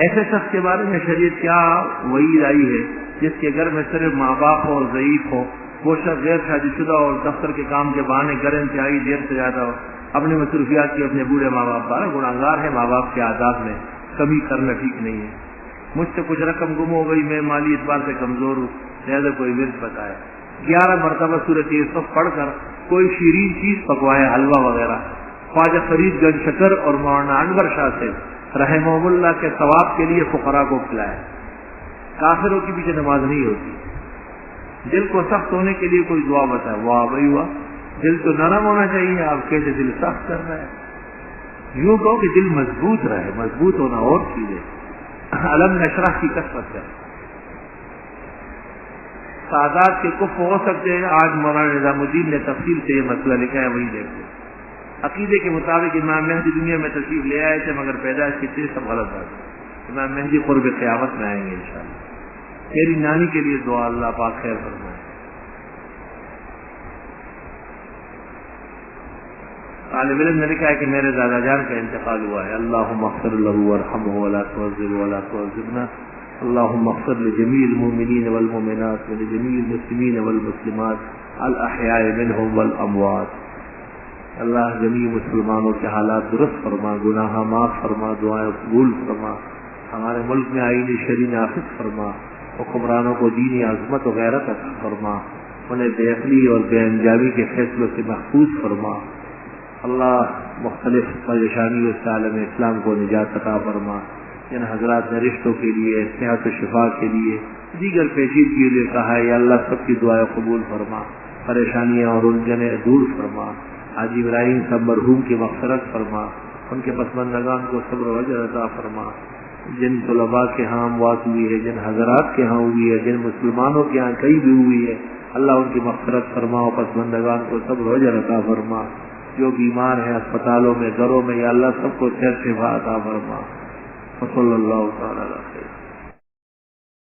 Speaker 1: ایسے شخص کے بارے میں شریعت کیا وعید آئی ہے جس کے گھر میں صرف ماں باپ ہو اور ضعیف ہو, وہ شخص غیر شادی شدہ اور دفتر کے کام کے بہانے گھر انتہائی دیر سے جاتا ہو, اپنی مصروفیات کی اپنے بوڑھے ماں باپ پر گناہگار ہے. ماں باپ کے آداب میں کمی کرنا ٹھیک نہیں ہے. مجھ سے کچھ رقم گم ہو گئی, میں مالی اعتبار سے کمزور ہوں, لہٰذا کوئی ورد بتائے. 11 مرتبہ سورۃ یوسف پڑھ کر کوئی شیرین چیز پکوائے, حلوہ وغیرہ. خواجہ فرید گنج شکر اور مولانا انور شاہ سے رحمہ اللہ کے ثواب کے لیے فقراء کو کھلائے. کافروں کے پیچھے نماز نہیں ہوتی. دل کو سخت ہونے کے لیے کوئی دعا بتائے. واہ بھائی واہ, دل تو نرم ہونا چاہیے, آپ کیسے دل سخت کر رہے ہیں؟ یوں کہو کہ دل مضبوط رہے. مضبوط ہونا اور چیز ہے. علم نشرح کی کثرت ہے. سادات کے کف ہو سکتے ہیں. آج مولانا نظام الدین نے تفصیل سے یہ مسئلہ لکھا ہے, وہی دیکھو. عقیدے کے مطابق امام مہدی دنیا میں تشریف لے آئے تھے, مگر پیدائش کی چیز سب غلط بات ہے. امام مہدی قرب قیامت میں آئیں گے انشاءاللہ. تیری نانی کے لیے دعا, اللہ پاک خیر فرمائے. طالب علم نے لکھا ہے کہ میرے دادا جان کا انتقال ہوا ہے. اللہم اغفر لہ وارحمہ ولا تعذبہ ولا تعذبنا. اللہم اغفر لجمیع المؤمنین والمؤمنات ولجمیع المسلمین والمسلمات الاحیاء منہم والاموات. اللہ جمیع مسلمانوں کے حالات درست فرما, گناہ معاف فرما, دعائیں قبول فرما. ہمارے ملک میں آئینی شرعی نافذ فرما, حکمرانوں کو دینی عظمت و غیرت عطا فرما. انہیں بے عقلی اور بے انجامی کے فیصلوں سے محفوظ فرما۔ اللہ مختلف پریشانیوں سے عالم اسلام کو نجات عطا فرما۔ جن حضرات نے رشتوں کے لیے، صحت و شفا کے لیے، دیگر پیچیدگیوں کے لیے کہا ہے، یا اللہ سب کی دعائیں قبول فرما، پریشانیاں اور الجھنیں دور فرما۔ حاجی ابراہیم صاحب مرحوم کی مغفرت فرما، ان کے پسماندگان کو صبر و اجر عطا فرما۔ جن طلباء کے ہاں اموات ہوئی ہے، جن حضرات کے ہاں ہوئی ہے، جن مسلمانوں کے ہاں کئی بھی ہوئی ہے، اللہ ان کی مغفرت فرما اور پسماندگان کو صبر و اجر عطا فرما۔ جو بیمار ہیں اسپتالوں میں، گھروں میں، یا اللہ سب کو صحت شفا عطا فرما۔ وصلی اللہ تعالی علیہ وسلم۔